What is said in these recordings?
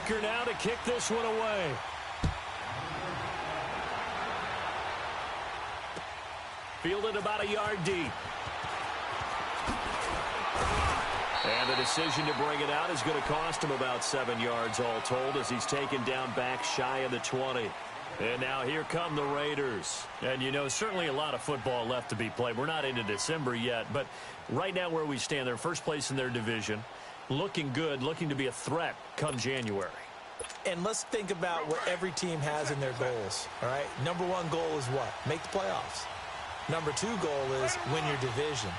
kicker now to kick this one away. Fielded about a yard deep. And the decision to bring it out is going to cost him about 7 yards all told as he's taken down back shy of the 20. And now here come the Raiders. And, you know, certainly a lot of football left to be played. We're not into December yet, but right now where we stand, they're first place in their division. Looking good, looking to be a threat come January. And let's think about what every team has in their goals, all right? Number one goal is what? Make the playoffs. Number two goal is win your division.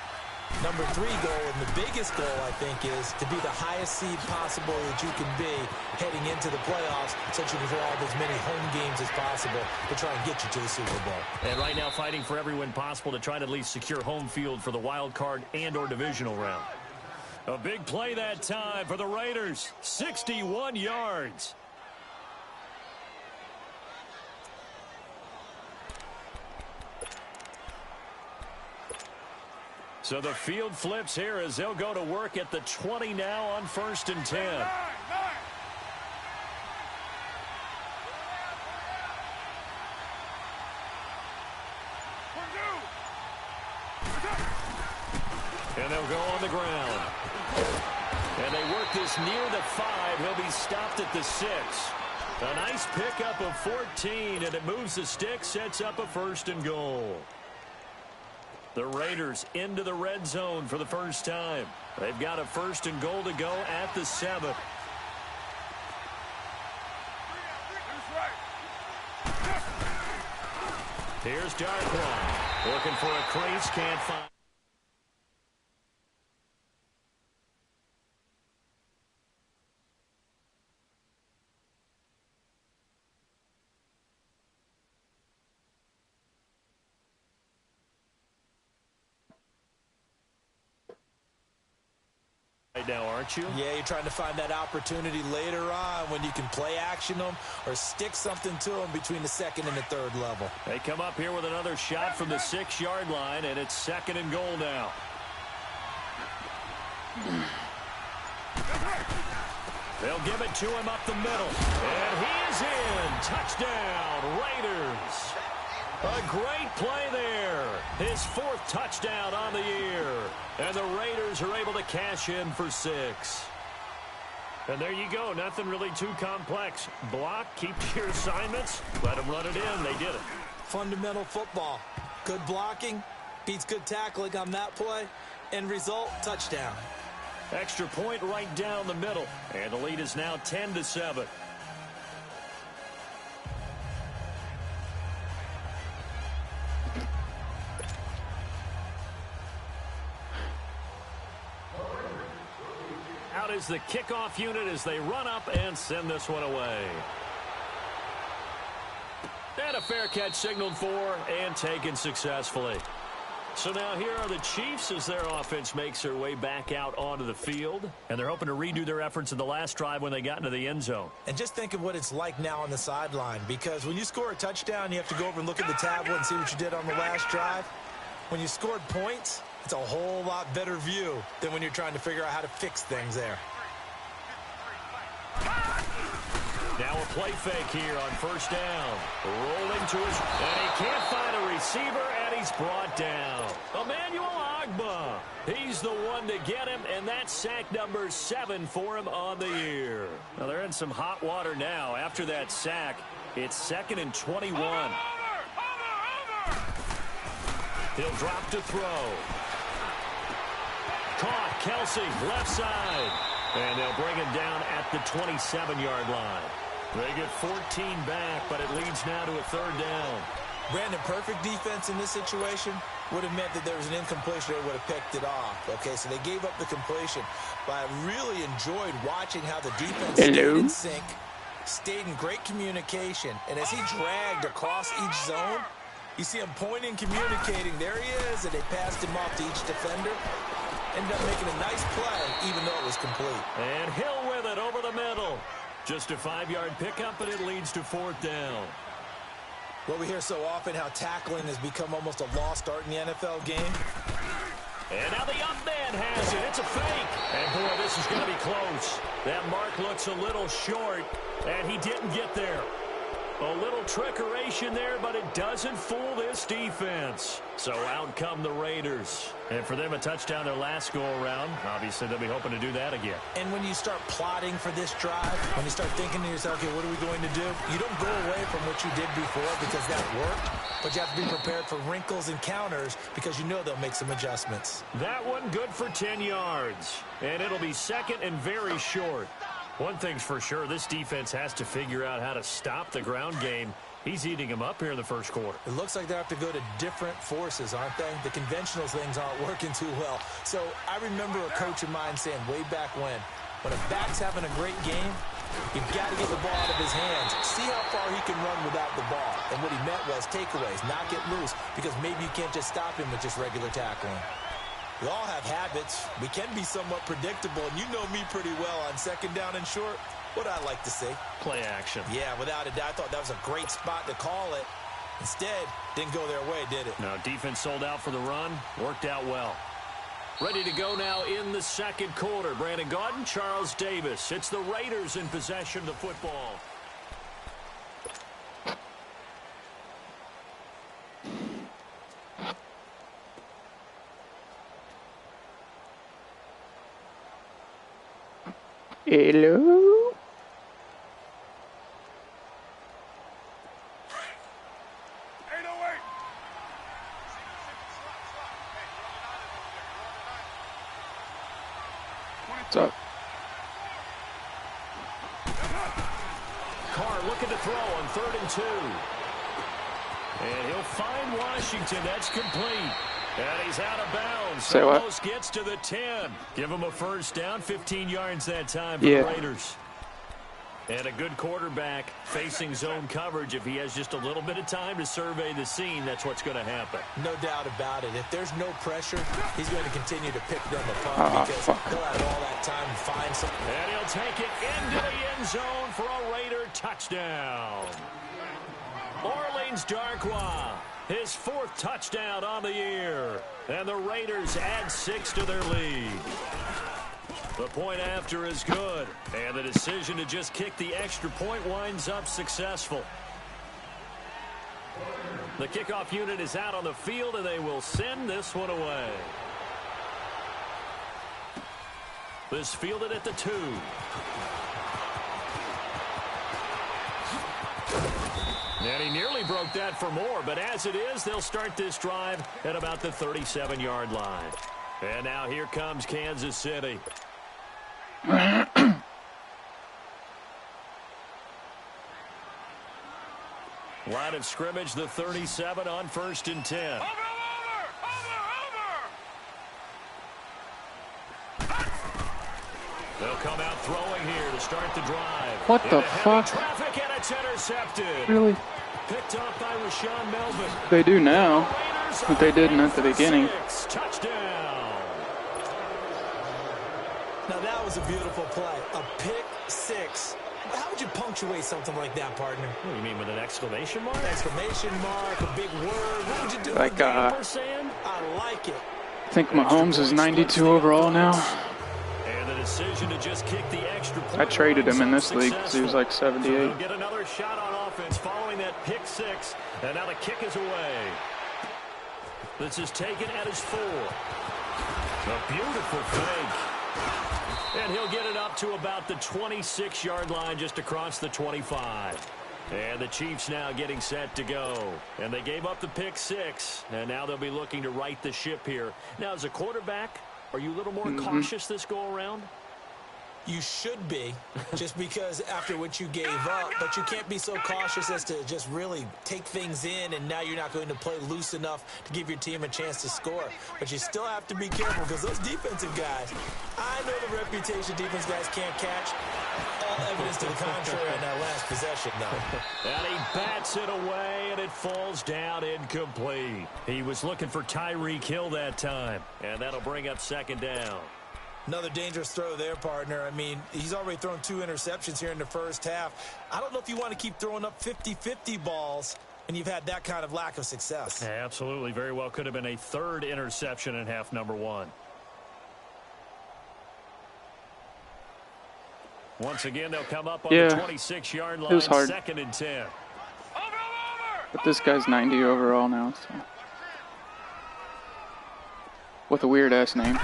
Number three goal, and the biggest goal, I think, is to be the highest seed possible that you can be heading into the playoffs so that you can grab as many home games as possible to try and get you to the Super Bowl. And right now fighting for every win possible to try to at least secure home field for the wild card and or divisional round. A big play that time for the Raiders. 61 yards. So the field flips here as they'll go to work at the 20 now on 1st and 10. And they'll go on the ground. And they work this near the 5. He'll be stopped at the 6. A nice pickup of 14, and it moves the stick, sets up a 1st and goal. The Raiders into the red zone for the first time. They've got a 1st and goal to go at the 7. Here's Darkwa. Looking for a crease, can't find. Right now, aren't you? Yeah, you're trying to find that opportunity later on when you can play action them or stick something to them between the 2nd and the 3rd level. They come up here with another shot from the 6-yard line, and it's 2nd and goal now. They'll give it to him up the middle. And he is in. Touchdown, Raiders. A great play there. His 4th touchdown on the year. And the Raiders are able to cash in for 6. And there you go. Nothing really too complex. Block, keep to your assignments, let them run it in. They did it. Fundamental football. Good blocking beats good tackling on that play. End result, touchdown. Extra point right down the middle. And the lead is now 10-7. Out is the kickoff unit as they run up and send this one away. And a fair catch signaled for and taken successfully. So now here are the Chiefs as their offense makes their way back out onto the field. And they're hoping to redo their efforts in the last drive when they got into the end zone. And just think of what it's like now on the sideline, because when you score a touchdown, you have to go over and look at the tablet and see what you did on the last drive. When you scored points, it's a whole lot better view than when you're trying to figure out how to fix things there. Now a play fake here on 1st down. Rolling to his, and he can't find a receiver, and he's brought down. Emmanuel Ogbah. He's the one to get him, and that's sack number 7 for him on the year. Now they're in some hot water now. After that sack, it's 2nd and 21. He'll drop to throw. Caught, Kelsey, left side. And they'll bring him down at the 27-yard line. They get 14 back, but it leads now to a 3rd down. Brandon, perfect defense in this situation would have meant that there was an incompletion. They would have picked it off. Okay, so they gave up the completion. But I really enjoyed watching how the defense stayed in sync, stayed in great communication. And as he dragged across each zone, you see him pointing, communicating. There he is, and they passed him off to each defender. Ended up making a nice play, even though it was complete. And Hill with it over the middle. Just a 5-yard pickup, and it leads to 4th down. Well, we hear so often how tackling has become almost a lost art in the NFL game. And now the up man has it. It's a fake. And, boy, this is going to be close. That mark looks a little short, and he didn't get there. A little trickeration there, but it doesn't fool this defense. So out come the Raiders. And for them, a touchdown their last go-around. Obviously, they'll be hoping to do that again. And when you start plotting for this drive, when you start thinking to yourself, okay, what are we going to do? You don't go away from what you did before because that worked, but you have to be prepared for wrinkles and counters because you know they'll make some adjustments. That one good for 10 yards. And it'll be second and very short. One thing's for sure, this defense has to figure out how to stop the ground game. He's eating them up here in the first quarter. It looks like they have to go to different forces, aren't they? The conventional things aren't working too well. So I remember a coach of mine saying way back when a back's having a great game, you've got to get the ball out of his hands. See how far he can run without the ball. And what he meant was takeaways, not get loose, because maybe you can't just stop him with just regular tackling. We all have habits. We can be somewhat predictable, and you know me pretty well on second down and short. What I like to see. Play action. Yeah, without a doubt. I thought that was a great spot to call it. Instead, didn't go their way, did it? No, defense sold out for the run. Worked out well. Ready to go now in the second quarter. Brandon Gaudin, Charles Davis. It's the Raiders in possession of the football. Hello? What's up? Carr looking to throw on 3rd and 2. And he'll find Washington. That's complete. And he's out of bounds. Say what? Almost gets to the 10. Give him a first down, 15 yards that time for the Raiders. And a good quarterback facing zone coverage. If he has just a little bit of time to survey the scene, that's what's going to happen. No doubt about it. If there's no pressure, he's going to continue to pick them apart because he'll have all that time to find something. And he'll take it into the end zone for a Raider touchdown. Orleans Darkwa, his 4th touchdown on the year. And the Raiders add 6 to their lead. The point after is good. And the decision to just kick the extra point winds up successful. The kickoff unit is out on the field, and they will send this one away. This fielded at the 2. And he nearly broke that for more, but as it is, they'll start this drive at about the 37-yard line. And now here comes Kansas City. Line of scrimmage, the 37 on 1st and 10. They'll come out throwing here to start the drive. What the fuck? Traffic, and it's intercepted. Really? Picked off by Rashawn Melvin. They do now, but they didn't at the beginning. Touchdown. Now that was a beautiful play. A pick 6. How would you punctuate something like that, partner? What do you mean, with an exclamation mark? Exclamation mark, a big word. What would you do? Like, ampersand? I like it. I think Mahomes is 92 overall now. And the decision to just kick the extra point. I traded him in this league because he was like 78. So they'll get another shot on offense following that pick 6. And now the kick is away. This is taken at his 4. A beautiful fake. And he'll get it up to about the 26-yard line just across the 25. And the Chiefs now getting set to go. And they gave up the pick 6. And now they'll be looking to right the ship here. Now, as a quarterback, are you a little more cautious this go-around? You should be, just because after what you gave up, but you can't be so cautious as to just really take things in, and now you're not going to play loose enough to give your team a chance to score. But you still have to be careful because those defensive guys, I know the reputation defense guys can't catch. All evidence to the contrary on that last possession, though. And he bats it away, and it falls down incomplete. He was looking for Tyreek Hill that time, and that'll bring up 2nd down. Another dangerous throw there, partner. I mean, he's already thrown 2 interceptions here in the first half. I don't know if you want to keep throwing up 50-50 balls and you've had that kind of lack of success. Yeah, absolutely. Very well could have been a third interception in half number one. Once again, they'll come up on the 26-yard line. It was hard. 2nd and 10. But this guy's 90 overall now, so. With a weird-ass name.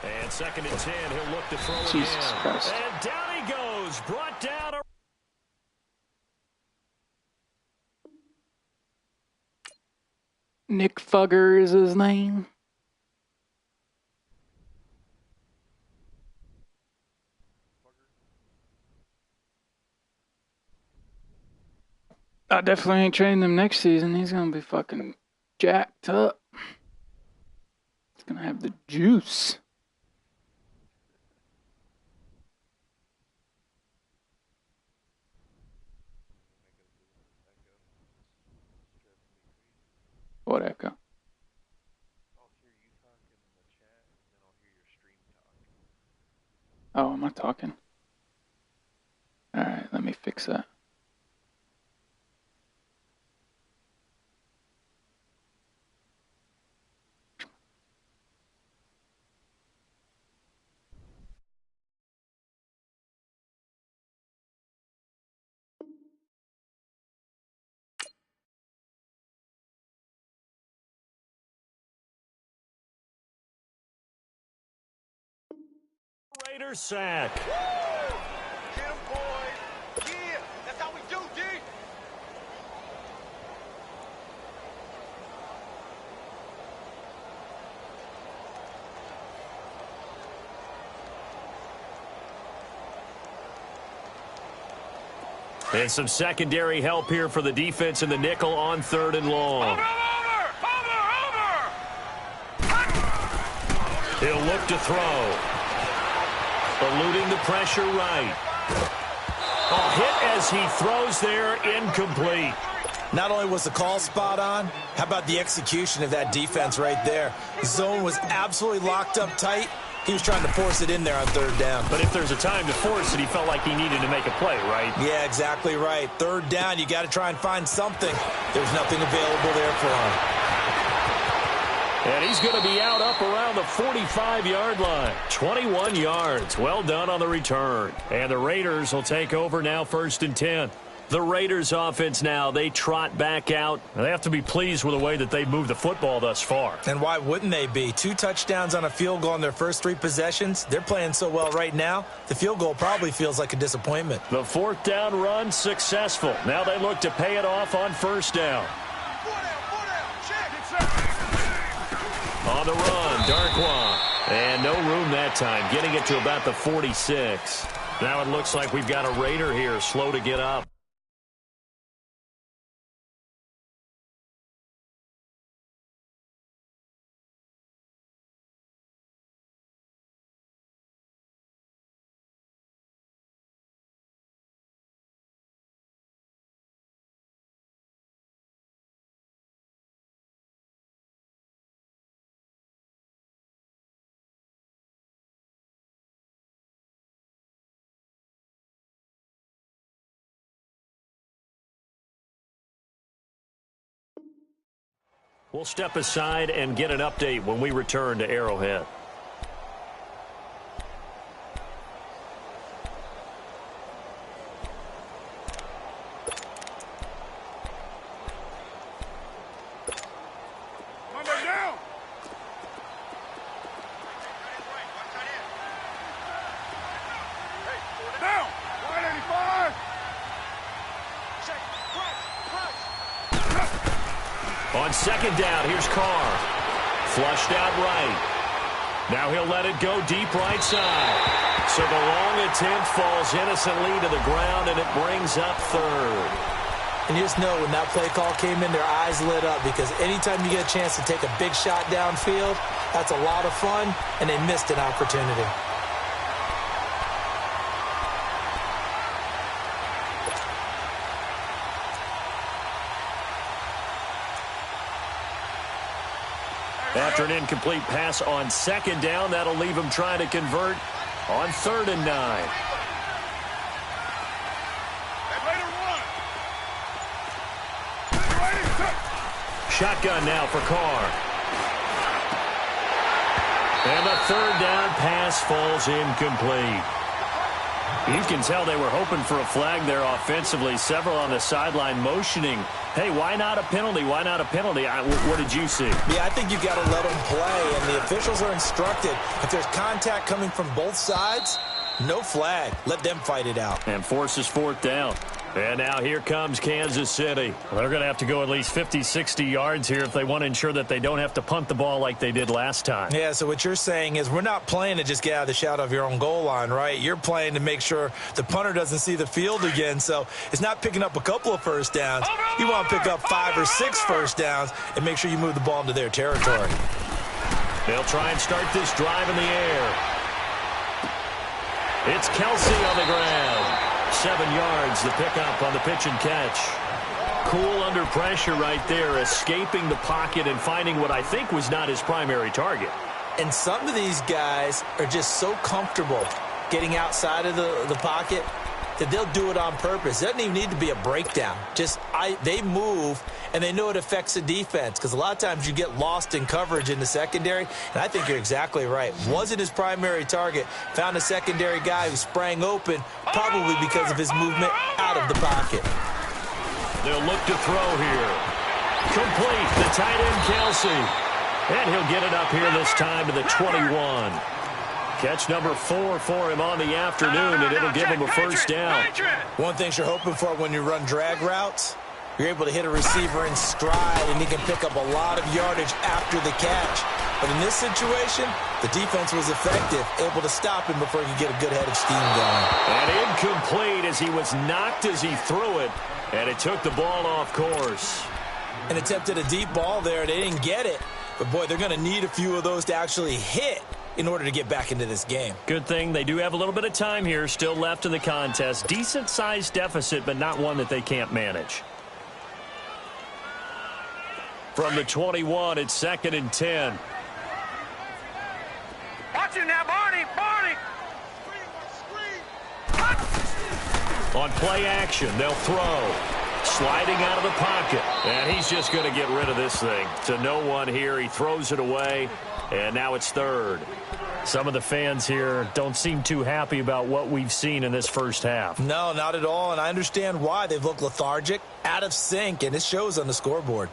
And 2nd and 10, he'll look to throw Jesus again. Christ. And down he goes. Brought down. Nick Fugger is his name. I definitely ain't trading him next season. He's gonna be fucking jacked up. He's gonna have the juice. What echo? I'll hear you talking in the chat, and then I'll hear your stream talk. Oh, am I talking? Alright, let me fix that. Raiders sack. Woo! Get him, boys. Yeah, that's how we do, D. And some secondary help here for the defense in the nickel on 3rd and long. Over! He'll look to throw. Eluding the pressure right. A hit as he throws there, incomplete. Not only was the call spot on, how about the execution of that defense right there? The zone was absolutely locked up tight. He was trying to force it in there on 3rd down. But if there's a time to force it, he felt like he needed to make a play, right? Yeah, exactly right. 3rd down, you got to try and find something. There's nothing available there for him. And he's going to be out up around the 45-yard line. 21 yards. Well done on the return. And the Raiders will take over now 1st and 10. The Raiders offense now, they trot back out. They have to be pleased with the way that they've moved the football thus far. And why wouldn't they be? 2 touchdowns on a field goal in their first 3 possessions. They're playing so well right now, the field goal probably feels like a disappointment. The 4th down run successful. Now they look to pay it off on 1st down. On the run, Darkwa. And no room that time, getting it to about the 46. Now it looks like we've got a Raider here, slow to get up. We'll step aside and get an update when we return to Arrowhead. On 2nd down, here's Carr. Flushed out right. Now he'll let it go deep right side. So the long attempt falls innocently to the ground, and it brings up 3rd. And you just know when that play call came in, their eyes lit up, because anytime you get a chance to take a big shot downfield, that's a lot of fun, and they missed an opportunity. After an incomplete pass on 2nd down, that'll leave him trying to convert on 3rd and 9. shotgun now for Carr. And the third down pass falls incomplete. You can tell they were hoping for a flag there offensively. Several on the sideline motioning, hey, why not a penalty? Why not a penalty? What did you see? Yeah, I think you got to let them play, and the officials are instructed. If there's contact coming from both sides, no flag. Let them fight it out. And forces fourth down. And now here comes Kansas City. Well, they're going to have to go at least 50, 60 yards here if they want to ensure that they don't have to punt the ball like they did last time. Yeah, so what you're saying is we're not playing to just get out of the shadow of your own goal line, right? You're playing to make sure the punter doesn't see the field again. So it's not picking up a couple of first downs. You want to pick up 5 or 6 first downs and make sure you move the ball into their territory. They'll try and start this drive in the air. It's Kelsey on the ground. 7 yards, the pickup on the pitch and catch. Cool under pressure right there, escaping the pocket and finding what I think was not his primary target. And some of these guys are just so comfortable getting outside of the pocket that they'll do it on purpose. It doesn't even need to be a breakdown. They move, and they know it affects the defense because a lot of times you get lost in coverage in the secondary, and I think you're exactly right. Wasn't his primary target. Found a secondary guy who sprang open, probably because of his movement out of the pocket. They'll look to throw here. Complete, the tight end Kelsey. And he'll get it up here this time to the 21. Catch number 4 for him on the afternoon, and it'll give him a first down. One thing you're hoping for when you run drag routes, you're able to hit a receiver in stride, and he can pick up a lot of yardage after the catch. But in this situation, the defense was effective, able to stop him before he could get a good head of steam going. And incomplete as he was knocked as he threw it, and it took the ball off course. And attempted a deep ball there. They didn't get it. But, boy, they're going to need a few of those to actually hit in order to get back into this game. Good thing they do have a little bit of time here still left in the contest. Decent-sized deficit, but not one that they can't manage. From the 21, it's 2nd and 10. Watch it now, Barney! Barney! On play action, they'll throw. Sliding out of the pocket. And he's just going to get rid of this thing. To no one here. He throws it away. And now it's 3rd. Some of the fans here don't seem too happy about what we've seen in this first half. No, not at all. And I understand why. They've looked lethargic, out of sync, and it shows on the scoreboard.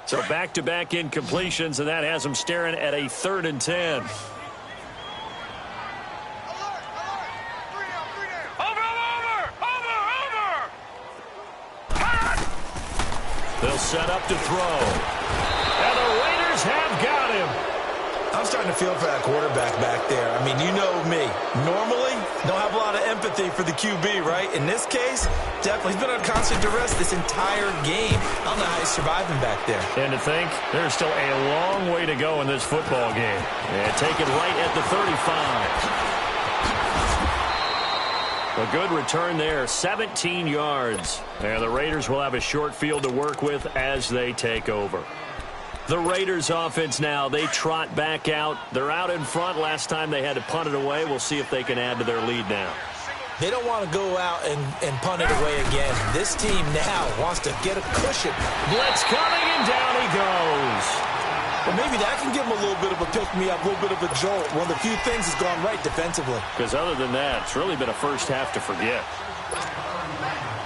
So back-to-back incompletions, and that has them staring at a 3rd and 10. They'll set up to throw. And the Raiders have got him. I'm starting to feel for that quarterback back there. I mean, you know me. Normally, don't have a lot of empathy for the QB, right? In this case, definitely. He's been under constant duress this entire game. I don't know how he's surviving back there. And to think, there's still a long way to go in this football game. And taken right at the 35. A good return there, 17 yards. And the Raiders will have a short field to work with as they take over. The Raiders offense now, they trot back out. They're out in front. Last time they had to punt it away. We'll see if they can add to their lead now. They don't want to go out and punt it away again. This team now wants to get a cushion. Blitz coming, and down he goes. Well, maybe that can give them a little bit of a pick-me-up, a little bit of a jolt. One of the few things has gone right defensively. Because other than that, it's really been a first half to forget.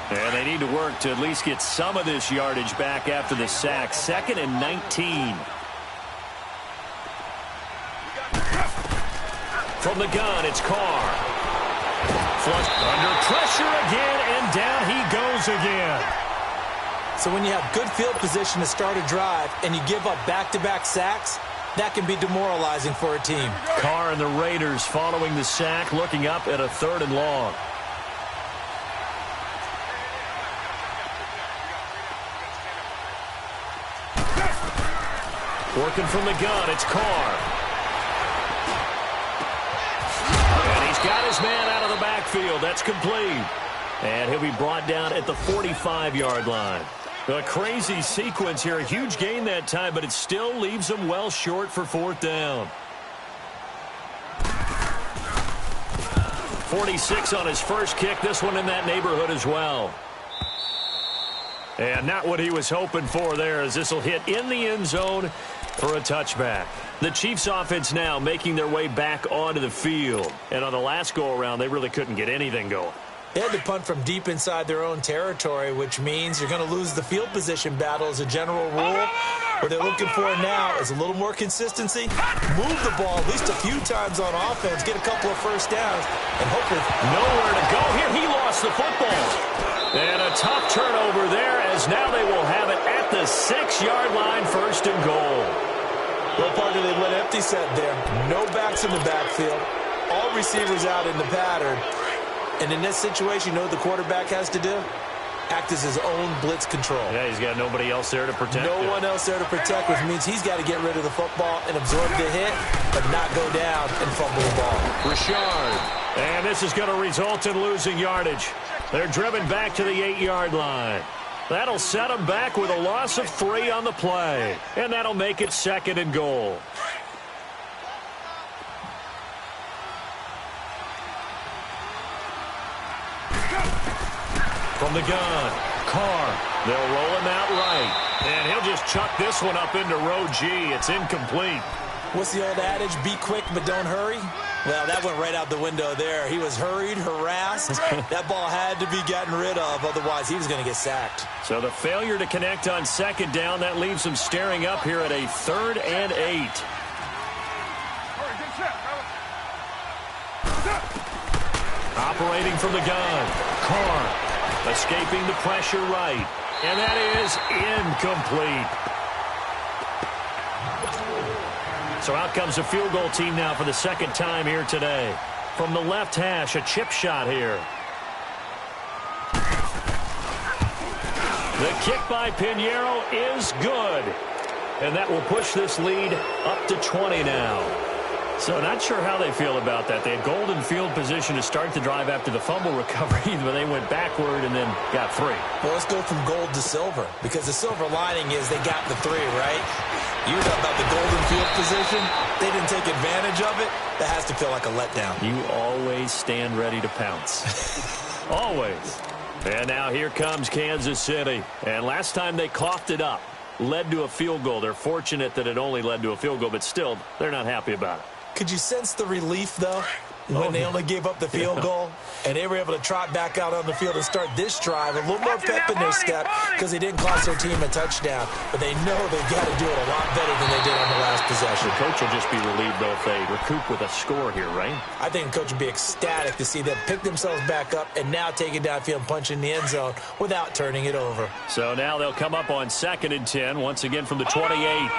And they need to work to at least get some of this yardage back after the sack. 2nd and 19. From the gun, it's Carr. Flushed under pressure again, and down he goes again. So when you have good field position to start a drive and you give up back-to-back sacks, that can be demoralizing for a team. Carr and the Raiders following the sack, looking up at a 3rd and long. Working from the gun, it's Carr. And he's got his man out of the backfield. That's complete. And he'll be brought down at the 45-yard line. A crazy sequence here. A huge gain that time, but it still leaves them well short for 4th down. 46 on his first kick. This one in that neighborhood as well. And not what he was hoping for there, as this will hit in the end zone for a touchback. The Chiefs offense now making their way back onto the field. And on the last go-around, they really couldn't get anything going. They had to punt from deep inside their own territory, which means you're going to lose the field position battle as a general rule. What they're looking for now is a little more consistency, move the ball at least a few times on offense, get a couple of first downs, and hopefully nowhere to go here. He lost the football. And a tough turnover there, as now they will have it at the 6-yard line, 1st and goal. Well, partner, they went empty set there. No backs in the backfield. All receivers out in the pattern. And in this situation, you know what the quarterback has to do? Act as his own blitz control. Yeah, he's got nobody else there to protect him. No one else there to protect, which means he's got to get rid of the football and absorb the hit, but not go down and fumble the ball. Richard. And this is going to result in losing yardage. They're driven back to the 8-yard line. That'll set them back with a loss of 3 on the play. And that'll make it 2nd and goal. From the gun, Carr. They'll roll him out right. And he'll just chuck this one up into row G. It's incomplete. What's the old adage? Be quick, but don't hurry. Well, that went right out the window there. He was hurried, harassed. That ball had to be gotten rid of. Otherwise, he was going to get sacked. So the failure to connect on 2nd down, that leaves him staring up here at a 3rd and 8. Operating from the gun, Carr. Escaping the pressure right. And that is incomplete. So out comes the field goal team now for the 2nd time here today. From the left hash, a chip shot here. The kick by Pinheiro is good. And that will push this lead up to 20 now. So not sure how they feel about that. They had golden field position to start the drive after the fumble recovery, but they went backward and then got 3. Well, let's go from gold to silver, because the silver lining is they got the 3, right? You know about the golden field position. They didn't take advantage of it. That has to feel like a letdown. You always stand ready to pounce. Always. And now here comes Kansas City. And last time they coughed it up, led to a field goal. They're fortunate that it only led to a field goal, but still, they're not happy about it. Could you sense the relief, though, when they only gave up the field goal and they were able to trot back out on the field and start this drive? A little more pep in their step because they didn't cost their team a touchdown. But they know they've got to do it a lot better than they did on the last possession. The coach will just be relieved, though, if they recoup with a score here, right? I think the coach would be ecstatic to see them pick themselves back up and now take it downfield and punch in the end zone without turning it over. So now they'll come up on 2nd and 10, once again from the 28.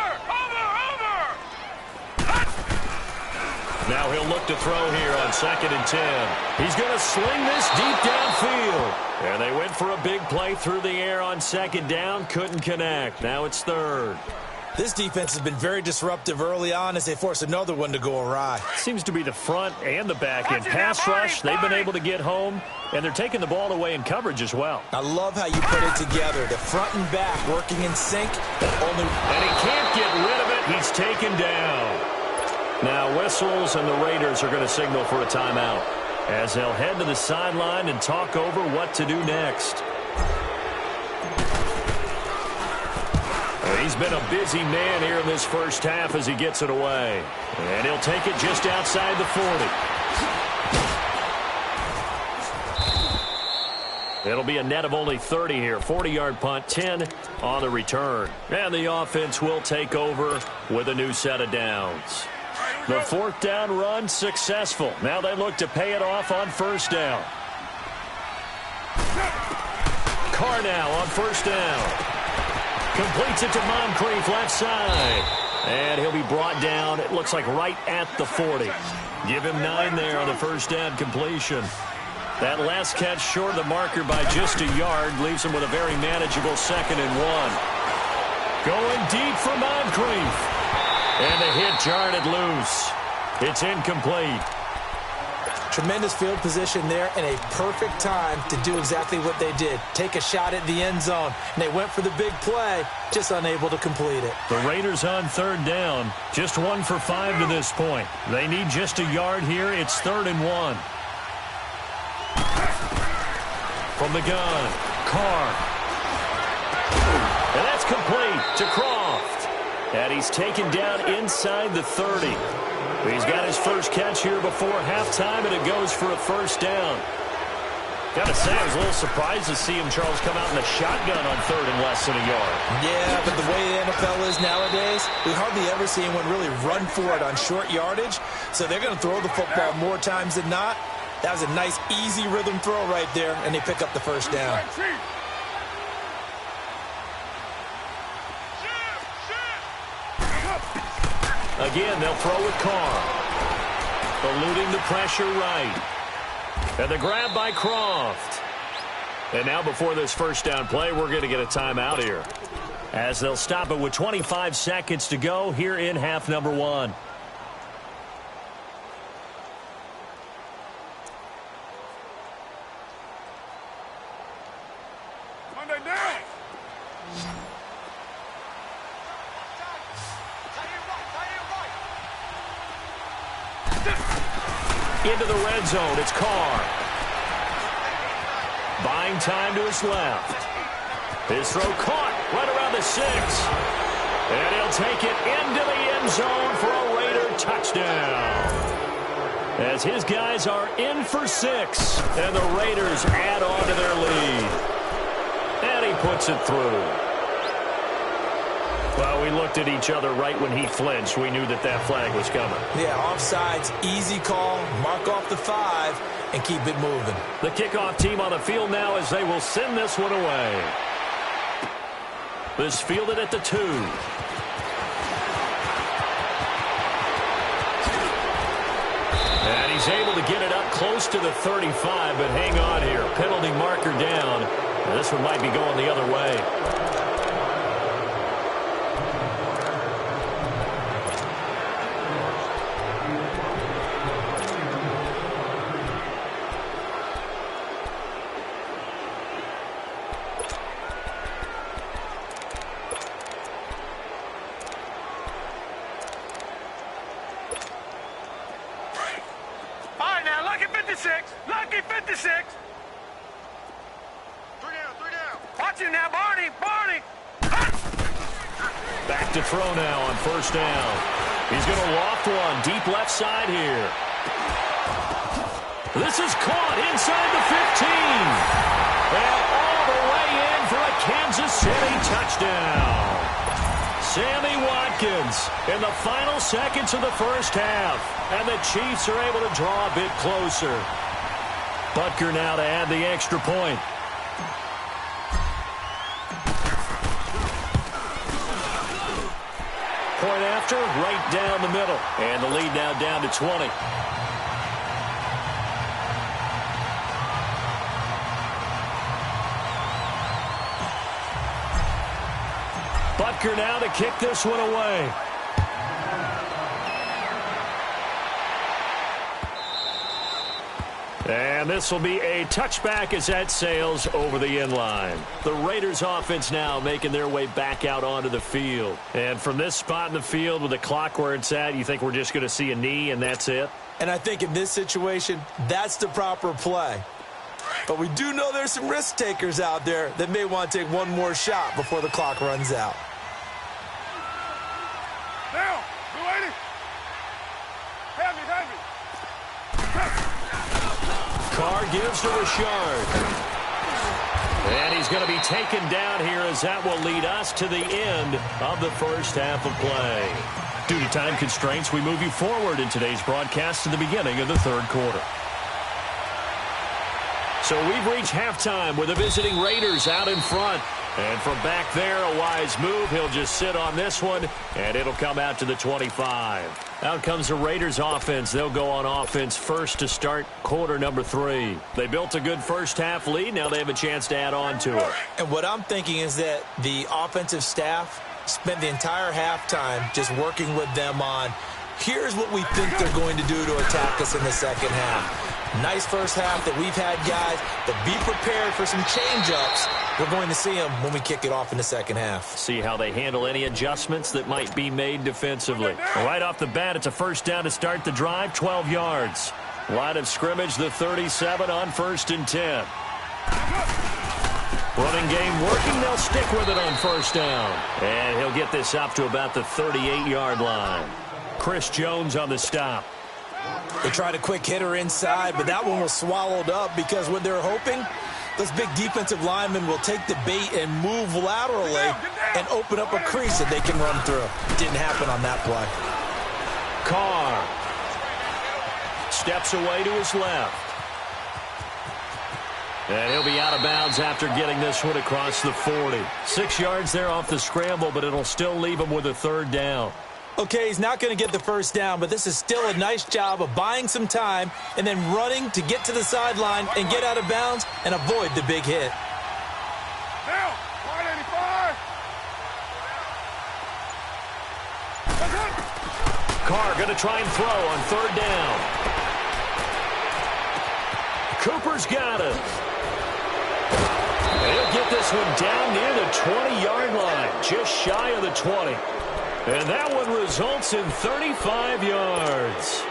Now he'll look to throw here on 2nd and 10. He's going to sling this deep downfield. And they went for a big play through the air on 2nd down. Couldn't connect. Now it's 3rd. This defense has been very disruptive early on as they force another one to go awry. Seems to be the front and the back end. Pass rush, they've been able to get home, and they're taking the ball away in coverage as well. I love how you put it together. The front and back working in sync. And he can't get rid of it. He's taken down. Now whistles, and the Raiders are going to signal for a timeout as they'll head to the sideline and talk over what to do next. He's been a busy man here in this first half as he gets it away. And he'll take it just outside the 40. It'll be a net of only 30 here. 40-yard punt, 10 on the return. And the offense will take over with a new set of downs. The 4th down run successful. Now they look to pay it off on 1st down. Carr now on 1st down. Completes it to Moncrief left side. And he'll be brought down, it looks like right at the 40. Give him 9 there on the 1st down completion. That last catch short of the marker by just a yard leaves him with a very manageable 2nd and 1. Going deep for Moncrief. And the hit jarred it loose. It's incomplete. Tremendous field position there and a perfect time to do exactly what they did. Take a shot at the end zone. And they went for the big play, just unable to complete it. The Raiders on 3rd down. Just 1 for 5 to this point. They need just a yard here. It's 3rd and 1. From the gun, Carr. And that's complete to Croft. And he's taken down inside the 30. He's got his first catch here before halftime, and it goes for a first down. Gotta say, I was a little surprised to see him, Charles, come out in a shotgun on third and less than a yard. Yeah, but the way the NFL is nowadays, we hardly ever see anyone really run for it on short yardage. So they're going to throw the football more times than not. That was a nice, easy rhythm throw right there, and they pick up the first down. Again, they'll throw with Carr. Eluding the pressure right. And the grab by Croft. And now before this first down play, we're going to get a timeout here, as they'll stop it with 25 seconds to go here in half number one. Monday down. Into the red zone, it's Carr. Buying time to his left. His throw caught right around the 6. And he'll take it into the end zone for a Raider touchdown. As his guys are in for 6, and the Raiders add on to their lead. And he puts it through. Well, we looked at each other right when he flinched. We knew that that flag was coming. Yeah, offsides, easy call, mark off the 5, and keep it moving. The kickoff team on the field now as they will send this one away. This fielded at the 2. And he's able to get it up close to the 35, but hang on here. Penalty marker down. And this one might be going the other way. Lucky 56. 3 down. Watch him now, Barney. Back to throw now on first down. He's going to loft one deep left side here. This is caught inside the 15. And all the way in for a Kansas City touchdown. Sammy Watkins in the final seconds of the first half. And the Chiefs are able to draw a bit closer. Butker now to add the extra point. Point after, right down the middle. And the lead now down to 20. Butker now to kick this one away. And this will be a touchback as that sails over the end line. The Raiders offense now making their way back out onto the field. And from this spot in the field with the clock where it's at, you think we're just going to see a knee and that's it? And I think in this situation, that's the proper play. But we do know there's some risk takers out there that may want to take one more shot before the clock runs out. Down. Blue 80. Heavy. Carr gives to Richard. And he's going to be taken down here as that will lead us to the end of the first half of play. Due to time constraints, we move you forward in today's broadcast to the beginning of the third quarter. So we've reached halftime with the visiting Raiders out in front. And from back there, a wise move. He'll just sit on this one, and it'll come out to the 25. Out comes the Raiders offense. They'll go on offense first to start quarter number 3. They built a good first half lead. Now they have a chance to add on to it. And what I'm thinking is that the offensive staff spent the entire halftime just working with them on, here's what we think they're going to do to attack us in the second half. Nice first half that we've had, guys, but be prepared for some change-ups. We're going to see them when we kick it off in the second half. See how they handle any adjustments that might be made defensively. Right off the bat, it's a first down to start the drive, 12 yards. Line of scrimmage, the 37 on 1st and 10. Running game working. They'll stick with it on first down. And he'll get this up to about the 38-yard line. Chris Jones on the stop. They tried a quick hitter inside, but that one was swallowed up because what they're hoping, those big defensive linemen will take the bait and move laterally and open up a crease that they can run through. Didn't happen on that play. Carr steps away to his left. And he'll be out of bounds after getting this one across the 40. 6 yards there off the scramble, but it'll still leave him with a third down. Okay, he's not going to get the first down, but this is still a nice job of buying some time and then running to get to the sideline and get out of bounds and avoid the big hit. Now, 185. That's it. Carr going to try and throw on third down. Cooper's got it. He'll get this one down near the 20-yard line, just shy of the 20. And that one results in 35 yards.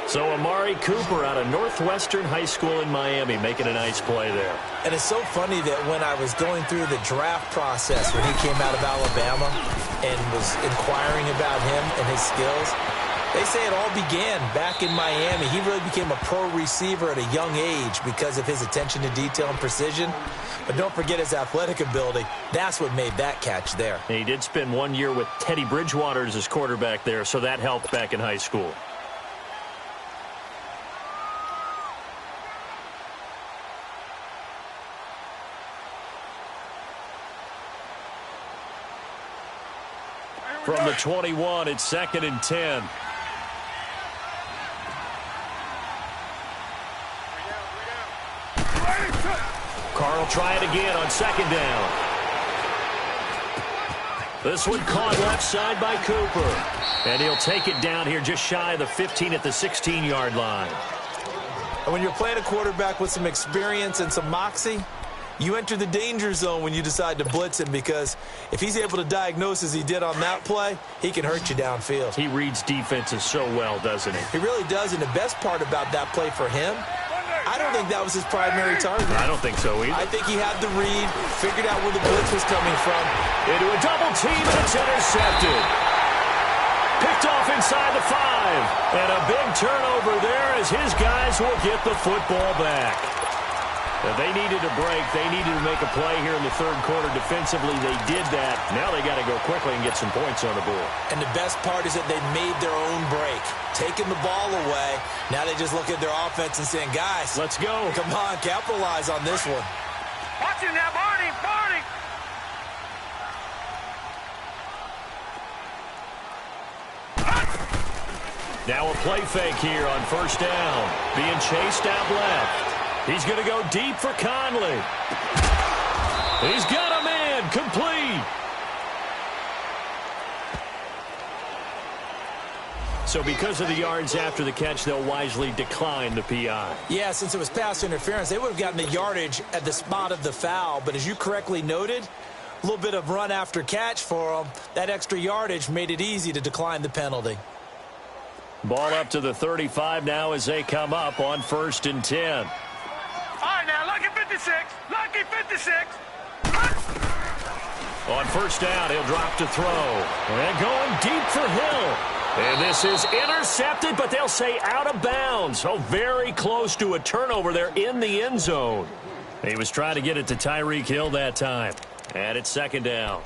So Amari Cooper out of Northwestern High School in Miami making a nice play there. And it's so funny that when I was going through the draft process when he came out of Alabama and was inquiring about him and his skills, they say it all began back in Miami. He really became a pro receiver at a young age because of his attention to detail and precision. But don't forget his athletic ability. That's what made that catch there. And he did spend 1 year with Teddy Bridgewater as his quarterback there, so that helped back in high school. From the 21, it's 2nd and 10. Carr will try it again on 2nd down. This one caught left side by Cooper. And he'll take it down here just shy of the 15 at the 16-yard line. And when you're playing a quarterback with some experience and some moxie, you enter the danger zone when you decide to blitz him because if he's able to diagnose as he did on that play, he can hurt you downfield. He reads defenses so well, doesn't he? He really does, and the best part about that play for him, I don't think that was his primary target. I don't think so either. I think he had the read, figured out where the blitz was coming from. Into a double team, and it's intercepted. Picked off inside the 5. And a big turnover there as his guys will get the football back. They needed a break. They needed to make a play here in the third quarter defensively. They did that. Now they got to go quickly and get some points on the board. And the best part is that they made their own break. Taking the ball away. Now they just look at their offense and saying, guys, let's go. Come on, capitalize on this one. Watch it now, Barney, Barney. Now a play fake here on first down. Being chased out left. He's going to go deep for Conley. He's got a man. Complete. So because of the yards after the catch, they'll wisely decline the PI. Yeah, since it was pass interference, they would have gotten the yardage at the spot of the foul. But as you correctly noted, a little bit of run after catch for them. That extra yardage made it easy to decline the penalty. Ball up to the 35 now as they come up on 1st and 10. All right, now, lucky 56. Lucky 56. On first down, he'll drop to throw. And going deep for Hill. And this is intercepted, but they'll say out of bounds. So very close to a turnover there in the end zone. He was trying to get it to Tyreek Hill that time. And it's 2nd down.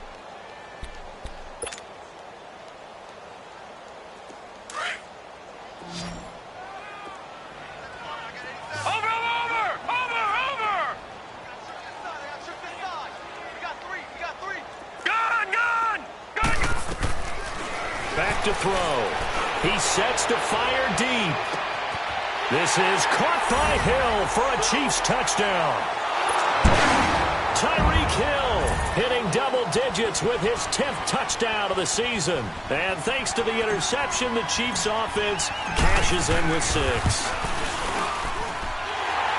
Back to throw. He sets to fire deep. This is caught by Hill for a Chiefs touchdown. Tyreek Hill hitting double digits with his 10th touchdown of the season. And thanks to the interception, the Chiefs offense cashes in with 6.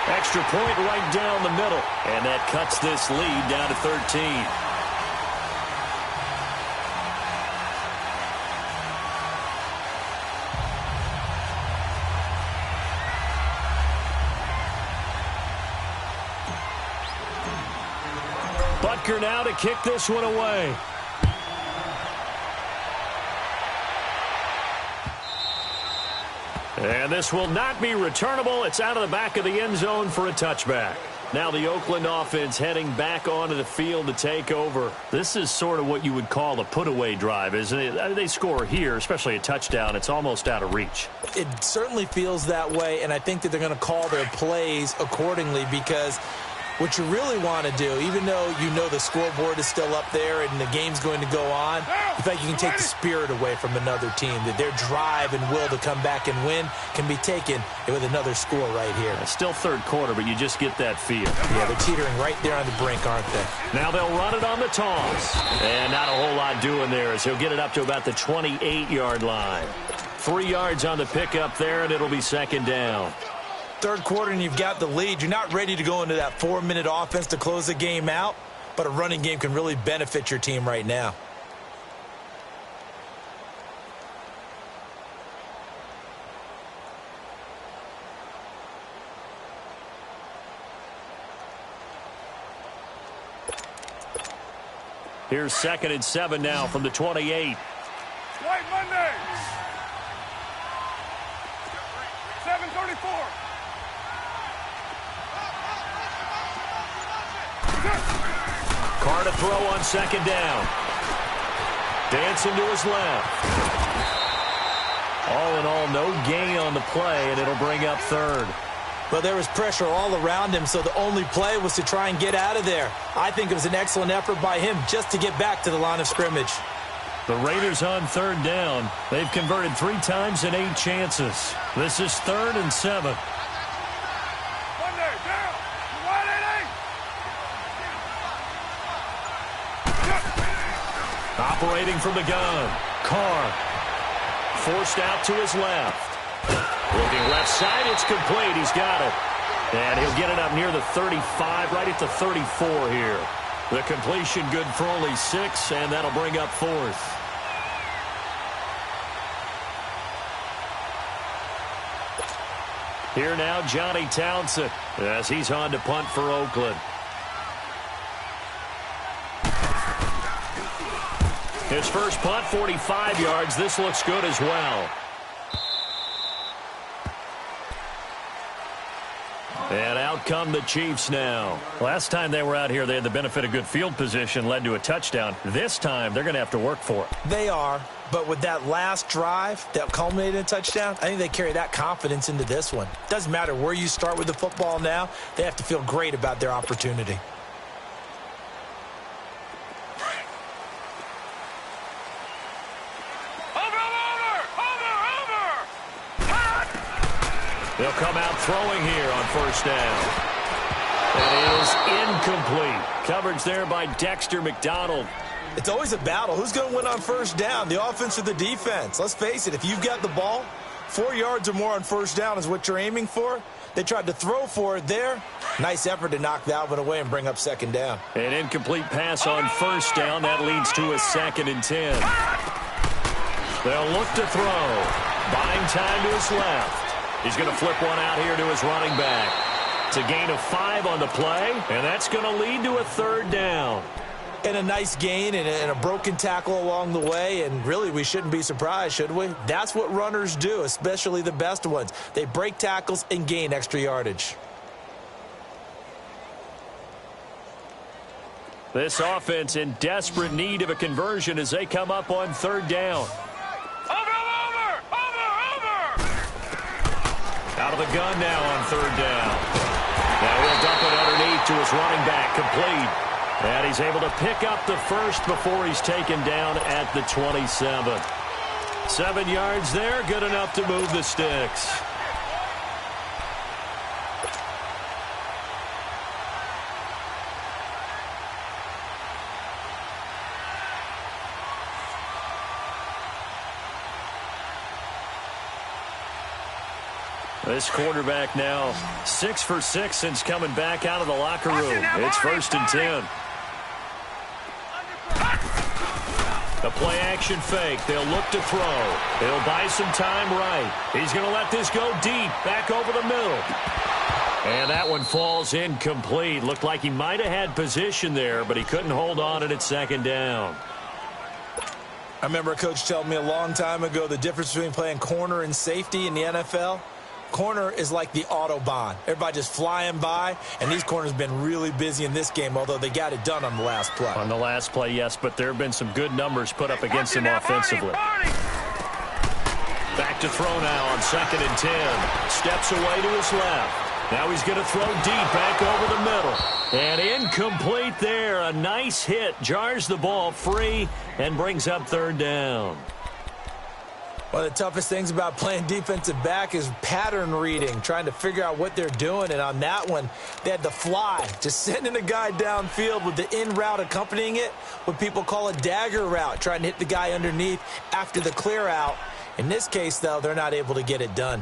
Extra point right down the middle. And that cuts this lead down to 13. Butker now to kick this one away. And this will not be returnable. It's out of the back of the end zone for a touchback. Now the Oakland offense heading back onto the field to take over. This is sort of what you would call a put-away drive, isn't it? They score here, especially a touchdown. It's almost out of reach. It certainly feels that way, and I think that they're going to call their plays accordingly because what you really want to do, even though you know the scoreboard is still up there and the game's going to go on, you think you can take the spirit away from another team, that their drive and will to come back and win can be taken with another score right here. It's still third quarter, but you just get that feel. Yeah, they're teetering right there on the brink, aren't they? Now they'll run it on the toss. And not a whole lot doing there as he'll get it up to about the 28-yard line. 3 yards on the pickup there, and it'll be second down. Third quarter and you've got the lead. You're not ready to go into that 4-minute offense to close the game out, but a running game can really benefit your team right now. Here's 2nd and 7 now from the 28. White Monday. 7:34. Carr to throw on 2nd down. Dancing to his left. All in all, no gain on the play, and it'll bring up 3rd. Well, there was pressure all around him, so the only play was to try and get out of there. I think it was an excellent effort by him just to get back to the line of scrimmage. The Raiders on 3rd down. They've converted 3 times in 8 chances. This is 3rd and 7. Monday, down. Wide 8. Operating from the gun. Carr. Forced out to his left. Looking left side, it's complete. He's got it. And he'll get it up near the 35, right at the 34 here. The completion good for only 6, and that'll bring up 4th. Here now, Johnny Townsend, as he's on to punt for Oakland. His first punt, 45 yards. This looks good as well. And out come the Chiefs now. Last time they were out here, they had the benefit of good field position, led to a touchdown. This time, they're going to have to work for it. They are, but with that last drive that culminated in a touchdown, I think they carry that confidence into this one. Doesn't matter where you start with the football now, they have to feel great about their opportunity. They'll come out throwing here on 1st down. It is incomplete. Coverage there by Dexter McDonald. It's always a battle. Who's going to win on 1st down, the offense or the defense? Let's face it, if you've got the ball, 4 yards or more on 1st down is what you're aiming for. They tried to throw for it there. Nice effort to knock that one away and bring up 2nd down. An incomplete pass on 1st down. That leads to a 2nd and 10. They'll look to throw. Buying time to his left. He's going to flip one out here to his running back. It's a gain of 5 on the play, and that's going to lead to a 3rd down. And a nice gain and a broken tackle along the way, and really we shouldn't be surprised, should we? That's what runners do, especially the best ones. They break tackles and gain extra yardage. This offense in desperate need of a conversion as they come up on 3rd down. Out of the gun now on 3rd down. Now he'll dump it underneath to his running back, complete. And he's able to pick up the first before he's taken down at the 27. 7 yards there, good enough to move the sticks. This quarterback now 6 for 6 since coming back out of the locker room. It's 1st and 10. The play action fake. They'll look to throw. They'll buy some time right. He's going to let this go deep, back over the middle. And that one falls incomplete. Looked like he might have had position there, but he couldn't hold on it at second down. I remember a coach telling me a long time ago the difference between playing corner and safety in the NFL. Corner is like the Autobahn. Everybody just flying by, and these corners have been really busy in this game, although they got it done on the last play. On the last play, yes, but there have been some good numbers put up against him offensively. Back to throw now on 2nd and 10. Steps away to his left. Now he's going to throw deep back over the middle. And incomplete there. A nice hit. Jars the ball free and brings up 3rd down. One of the toughest things about playing defensive back is pattern reading, trying to figure out what they're doing. And on that one, they had the fly, just sending a guy downfield with the in route accompanying it, what people call a dagger route, trying to hit the guy underneath after the clear out. In this case, though, they're not able to get it done.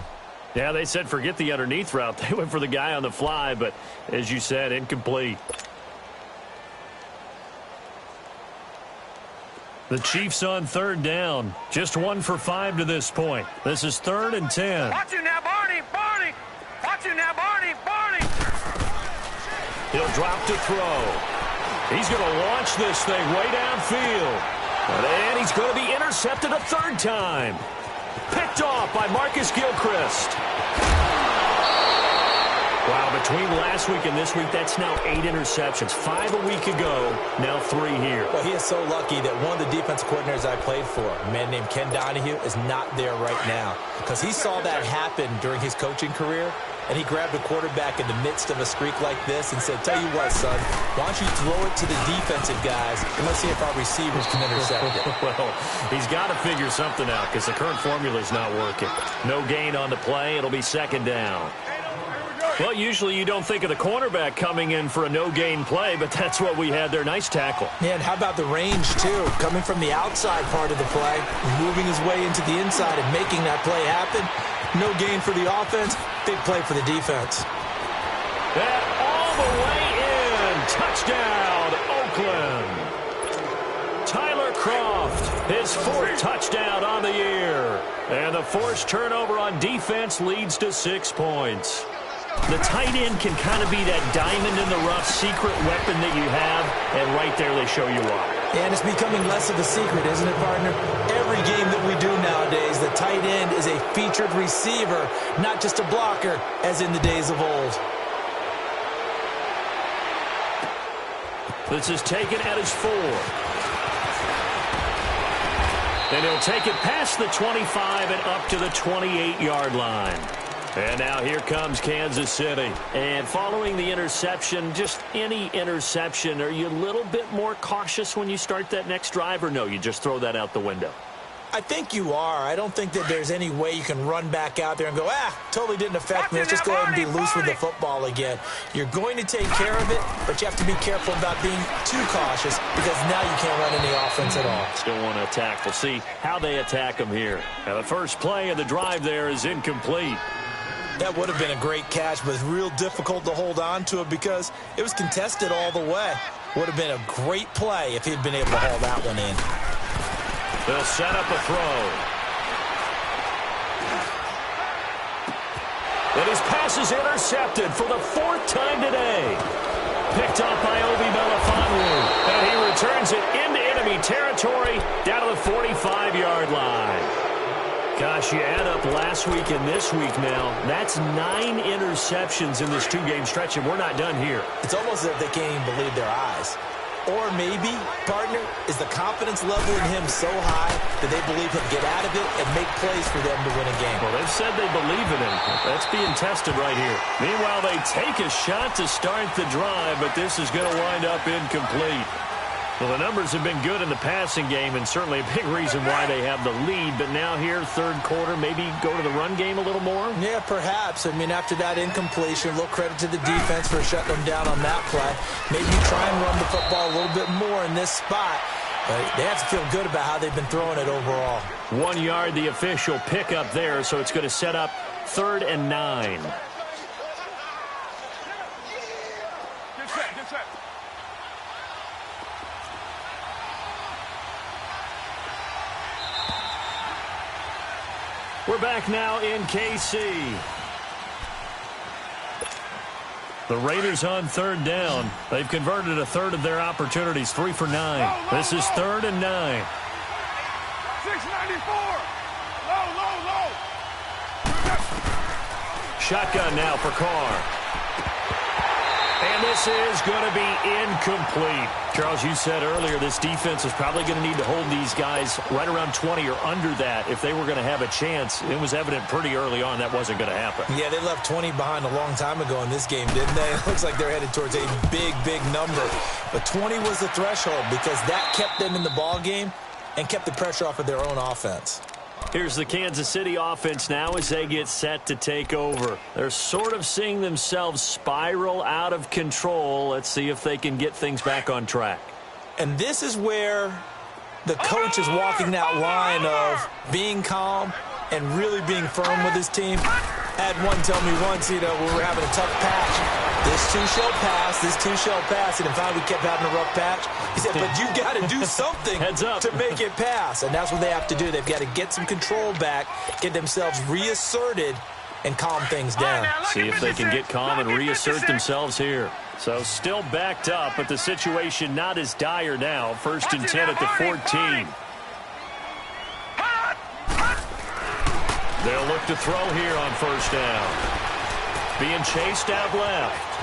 Yeah, they said forget the underneath route. They went for the guy on the fly, but as you said, incomplete. The Chiefs on 3rd down. Just 1 for 5 to this point. This is 3rd and 10. Watch you now, Barney. Barney. Watch you now, Barney. Barney. He'll drop to throw. He's going to launch this thing way downfield. And he's going to be intercepted a 3rd time. Picked off by Marcus Gilchrist. Wow, between last week and this week, that's now 8 interceptions. 5 a week ago, now 3 here. Well, he is so lucky that one of the defense coordinators I played for, a man named Ken Donahue, is not there right now. Because he saw that happen during his coaching career, and he grabbed a quarterback in the midst of a streak like this and said, tell you what, son, why don't you throw it to the defensive guys, and let's see if our receivers can intercept it. Well, he's got to figure something out because the current formula is not working. No gain on the play. It'll be 2nd down. Well, usually you don't think of the cornerback coming in for a no-gain play, but that's what we had there. Nice tackle. Yeah, and how about the range, too? Coming from the outside part of the play, moving his way into the inside and making that play happen. No gain for the offense, big play for the defense. That all the way in. Touchdown, Oakland. Tyler Kroft, his 4th touchdown on the year. And the forced turnover on defense leads to 6 points. The tight end can kind of be that diamond in the rough secret weapon that you have, and right there they show you why. And it's becoming less of a secret, isn't it, partner? Every game that we do nowadays, the tight end is a featured receiver, not just a blocker, as in the days of old. This is taken at his 4. And he'll take it past the 25 and up to the 28-yard line. And now here comes Kansas City. And following the interception, just any interception, are you a little bit more cautious when you start that next drive, or no, you just throw that out the window? I think you are. I don't think that there's any way you can run back out there and go, totally didn't affect me. Let's just go ahead and be loose with the football again. You're going to take care of it, but you have to be careful about being too cautious because now you can't run any offense at all. Still want to attack. We'll see how they attack them here. Now the first play of the drive there is incomplete. That would have been a great catch, but it's real difficult to hold on to it because it was contested all the way. Would have been a great play if he'd been able to haul that one in. They'll set up a throw. And his pass is intercepted for the 4th time today. Picked up by Obi Melifonwu. And he returns it into enemy territory down to the 45-yard line. Gosh, you add up last week and this week now. That's 9 interceptions in this 2-game stretch, and we're not done here. It's almost as if they can't even believe their eyes. Or maybe, partner, is the confidence level in him so high that they believe he'll get out of it and make plays for them to win a game. Well, they've said they believe in him. That's being tested right here. Meanwhile, they take a shot to start the drive, but this is going to wind up incomplete. Well, the numbers have been good in the passing game, and certainly a big reason why they have the lead. But now here, 3rd quarter, maybe go to the run game a little more? Yeah, perhaps. I mean, after that incompletion, a little credit to the defense for shutting them down on that play. Maybe try and run the football a little bit more in this spot. But they have to feel good about how they've been throwing it overall. 1 yard, the official pickup there, so it's going to set up 3rd and 9. Get set, get set. We're back now in KC. The Raiders on third down. They've converted a third of their opportunities, 3 for 9. This is 3rd and 9. 694. Low. Shotgun now for Carr. And this is going to be incomplete. Charles, you said earlier this defense is probably going to need to hold these guys right around 20 or under that if they were going to have a chance. It was evident pretty early on that wasn't going to happen. Yeah, they left 20 behind a long time ago in this game, didn't they? It looks like they're headed towards a big number. But 20 was the threshold because that kept them in the ball game and kept the pressure off of their own offense. Here's the Kansas City offense now as they get set to take over. They're sort of seeing themselves spiral out of control. Let's see if they can get things back on track. And this is where the coach is walking that line of being calm and really being firm with his team. I had one tell me once, we were having a tough patch. This too shall pass, this too shall pass. And in fact, we kept having a rough patch. He said, but you got to do something Heads up. to make it pass. And that's what they have to do. They've got to get some control back, get themselves reasserted, and calm things down. See if they can get calm and reassert themselves here. So still backed up, but the situation not as dire now. 1st and 10 at the 14. They'll look to throw here on 1st down. Being chased out left.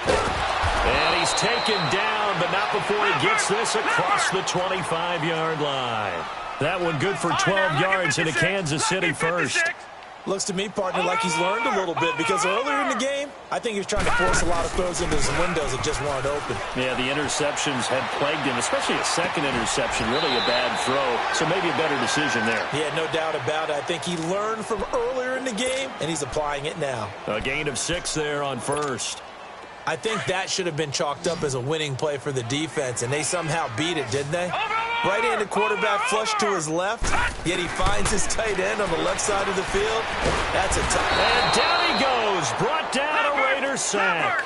And he's taken down, but not before he gets this across the 25-yard line. That one good for 12 yards into Kansas City first. Looks to me, partner, like he's learned a little bit because earlier in the game, I think he was trying to force a lot of throws into some windows that just weren't open. Yeah, the interceptions had plagued him, especially a second interception, really a bad throw. So maybe a better decision there. Yeah, no doubt about it. I think he learned from earlier in the game, and he's applying it now. A gain of 6 there on 1st. I think that should have been chalked up as a winning play for the defense, and they somehow beat it, didn't they? Right-handed quarterback flushed to his left, yet he finds his tight end on the left side of the field. That's a touchdown. And down he goes, brought down a Raider sack.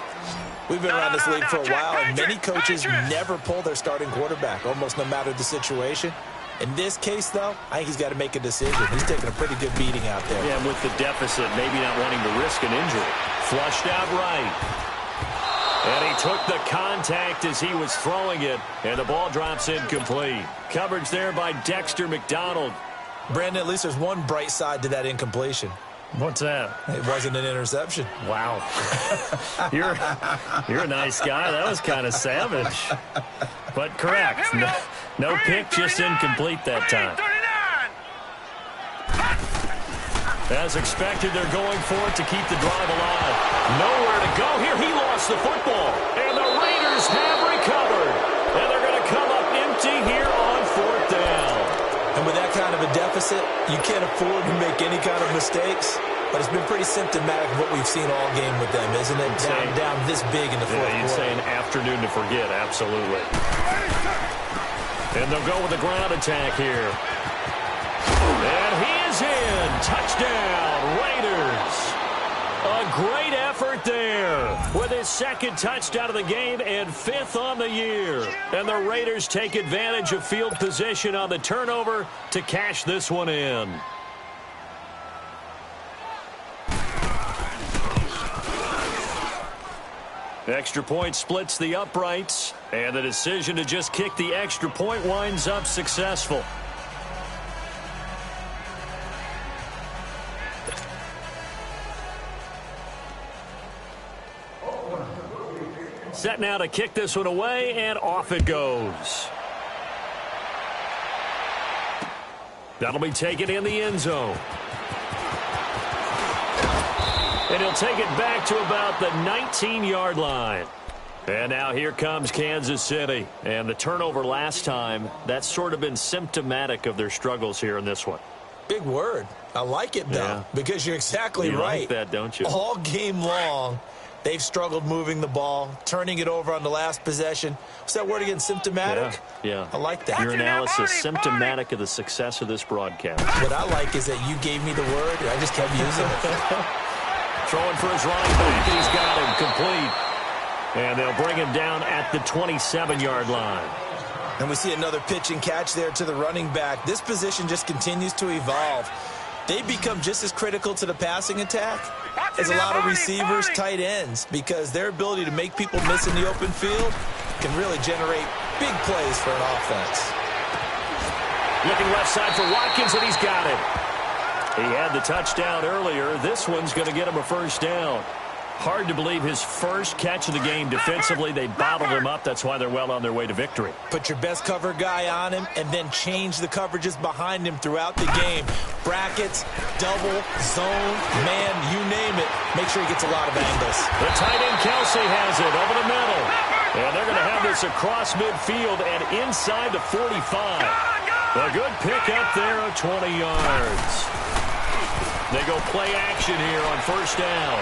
We've been around this league for a while, and many coaches never pull their starting quarterback, almost no matter the situation. In this case, though, I think he's got to make a decision. He's taking a pretty good beating out there. Yeah, with the deficit, maybe not wanting to risk an injury. Flushed out right. And he took the contact as he was throwing it, and the ball drops incomplete. Coverage there by Dexter McDonald. Brandon, at least there's one bright side to that incompletion. What's that? It wasn't an interception. Wow. You're a nice guy. That was kind of savage. But correct. No pick, just incomplete that time. As expected, they're going for it to keep the drive alive. Nowhere to go here. He lost the football. And the Raiders have recovered. And they're going to come up empty here on 4th down. And with that kind of a deficit, you can't afford to make any kind of mistakes. But it's been pretty symptomatic of what we've seen all game with them, isn't it? Down this big in the fourth quarter. You'd say an afternoon to forget, absolutely. And they'll go with the ground attack here. And he is in. Touchdown, Raiders. A great effort there with his 2nd touchdown of the game and 5th on the year. And the Raiders take advantage of field position on the turnover to cash this one in. Extra point splits the uprights, and the decision to just kick the extra point winds up successful. Set now to kick this one away, and off it goes. That'll be taken in the end zone. And he'll take it back to about the 19-yard line. And now here comes Kansas City. And the turnover last time, that's sort of been symptomatic of their struggles here in this one. Big word. I like it, though, because you're exactly right. You like that, don't you? All game long, they've struggled moving the ball, turning it over on the last possession. What's that word again, symptomatic? Yeah. I like that. Your analysis, symptomatic of the success of this broadcast. What I like is that you gave me the word, and I just kept using it. Throwing for his running back. He's got him complete. And they'll bring him down at the 27-yard line. And we see another pitch and catch there to the running back. This position just continues to evolve. they become just as critical to the passing attack as a lot of receivers, tight ends, because their ability to make people miss in the open field can really generate big plays for an offense. Looking left side for Watkins, and he's got it. He had the touchdown earlier. This one's going to get him a first down. Hard to believe his first catch of the game defensively. They bottled him up. That's why they're well on their way to victory. Put your best cover guy on him and then change the coverages behind him throughout the game. Brackets, double, zone, man, you name it. Make sure he gets a lot of angles. The tight end Kelsey has it over the middle. And they're going to have this across midfield and inside the 45. A good pick up there of 20 yards. They go play action here on first down.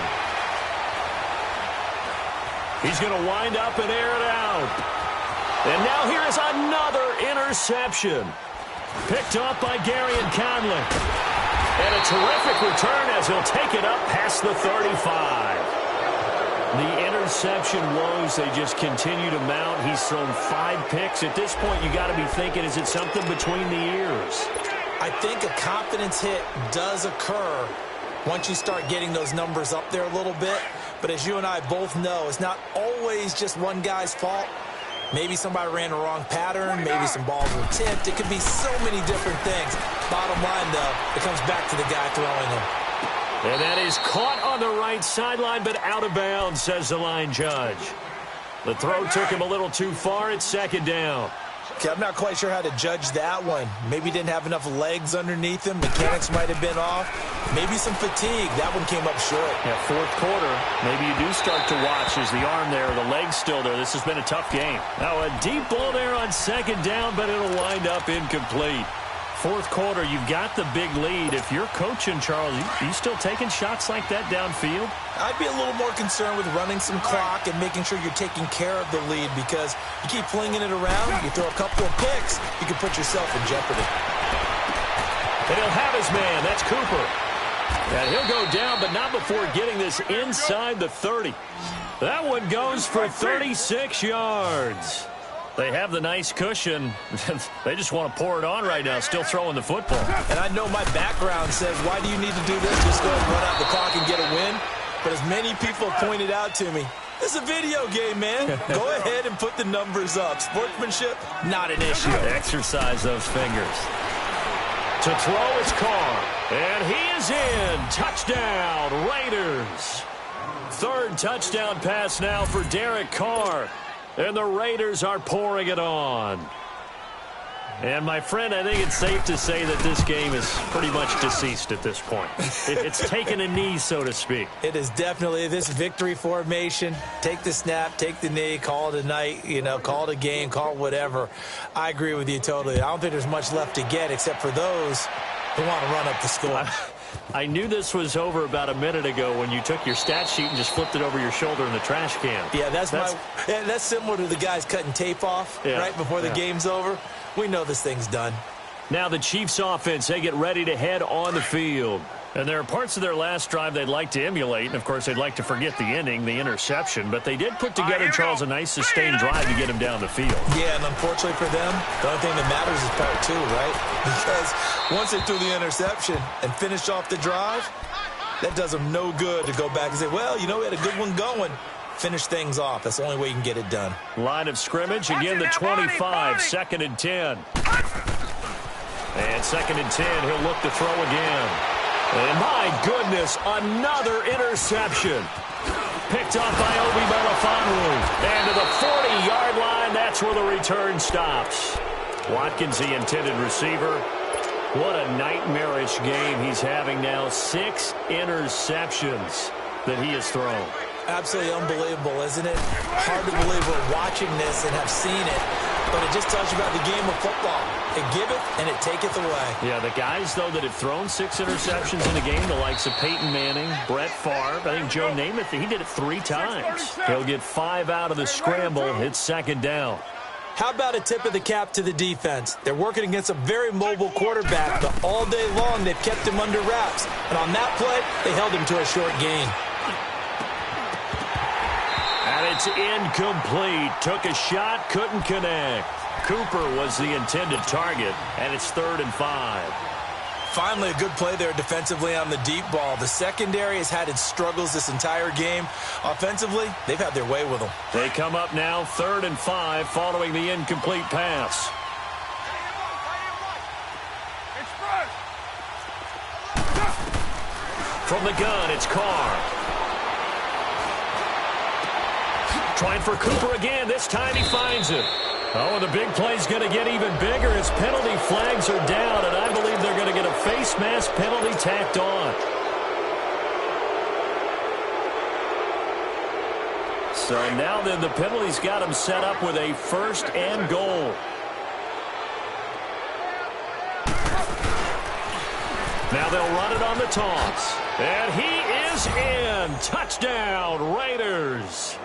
He's going to wind up and air it out. And now here is another interception. Picked up by Garyon Conley. And a terrific return as he'll take it up past the 35. The interception woes, they just continue to mount. He's thrown 5 picks. At this point, you got to be thinking, is it something between the ears? I think a confidence hit does occur once you start getting those numbers up there a little bit. But as you and I both know, it's not always just one guy's fault. Maybe somebody ran the wrong pattern. Maybe some balls were tipped. It could be so many different things. Bottom line, though, it comes back to the guy throwing them. And that is caught on the right sideline, but out of bounds, says the line judge. The throw took him a little too far. It's second down. Okay, I'm not quite sure how to judge that one. Maybe didn't have enough legs underneath him. Mechanics might have been off. Maybe some fatigue. That one came up short. Yeah, fourth quarter. Maybe you do start to watch. Is the arm there, the leg's still there? This has been a tough game. Now a deep ball there on second down, but it'll wind up incomplete. Fourth quarter, you've got the big lead. If you're coaching, Charles, you still taking shots like that downfield? I'd be a little more concerned with running some clock and making sure you're taking care of the lead, because you keep flinging it around, you throw a couple of picks, you can put yourself in jeopardy. And he'll have his man. That's Cooper. And he'll go down, but not before getting this inside the 30. That one goes for 36 yards. They have the nice cushion. They just want to pour it on right now, still throwing the football. And I know my background says, why do you need to do this? Just go and run out the clock and get a win. But as many people pointed out to me, this is a video game, man. Go ahead and put the numbers up. Sportsmanship, not an issue. Exercise those fingers. To throw is Carr. And he is in. Touchdown, Raiders. Third touchdown pass now for Derek Carr. And the Raiders are pouring it on. And, my friend, I think it's safe to say that this game is pretty much deceased at this point. It's taken a knee, so to speak. It is definitely this victory formation. Take the snap, take the knee, call it a night, call it a game, call it whatever. I agree with you totally. I don't think there's much left to get except for those who want to run up the score. I knew this was over about a minute ago when you took your stat sheet and just flipped it over your shoulder in the trash can. Yeah, that's similar to the guys cutting tape off right before the game's over. We know this thing's done. Now the Chiefs offense, they get ready to head on the field. And there are parts of their last drive they'd like to emulate. And, of course, they'd like to forget the ending, the interception. But they did put together, Charles, a nice sustained drive to get him down the field. Yeah, and unfortunately for them, the only thing that matters is part 2, right? Because once they threw the interception and finished off the drive, that does them no good to go back and say, well, we had a good one going. Finish things off. That's the only way you can get it done. Line of scrimmage, again the 25, second and 10. And second and 10, he'll look to throw again. And my goodness, another interception. Picked up by Obi Melifonwu. And to the 40-yard line, that's where the return stops. Watkins, the intended receiver. What a nightmarish game he's having now. 6 interceptions that he has thrown. Absolutely unbelievable, isn't it? Hard to believe we're watching this and have seen it, but it just tells you about the game of football. It giveth and it taketh away. Yeah, the guys, though, that have thrown 6 interceptions in a game, the likes of Peyton Manning, Brett Favre, I think Joe Namath, he did it 3 times. He'll get 5 out of the scramble. It's second down. How about a tip of the cap to the defense? They're working against a very mobile quarterback, but all day long they've kept him under wraps. And on that play, they held him to a short gain. And it's incomplete. Took a shot, couldn't connect. Cooper was the intended target, and it's 3rd and 5. Finally, a good play there defensively on the deep ball. The secondary has had its struggles this entire game. Offensively, they've had their way with them. They come up now 3rd and 5 following the incomplete pass. From the gun, it's Carr. Trying for Cooper again. This time he finds it. Oh, and the big play's going to get even bigger as penalty flags are down, and I believe they're going to get a face mask penalty tacked on. So now then the penalty's got him set up with a 1st and goal. Now they'll run it on the toss. And he is in. Touchdown, Raiders.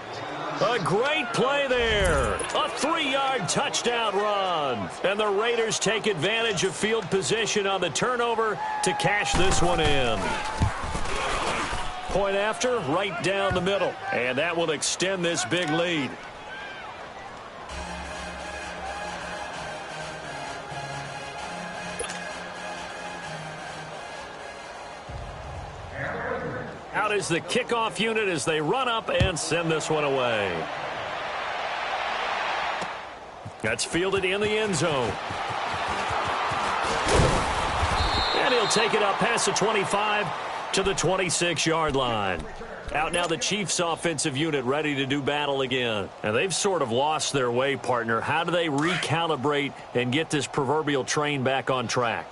A great play there. A 3-yard touchdown run. And the Raiders take advantage of field position on the turnover to cash this one in. Point after, right down the middle. And that will extend this big lead. Out is the kickoff unit as they run up and send this one away. That's fielded in the end zone. And he'll take it up past the 25 to the 26-yard line. Out now the Chiefs offensive unit ready to do battle again. And they've sort of lost their way, partner. How do they recalibrate and get this proverbial train back on track?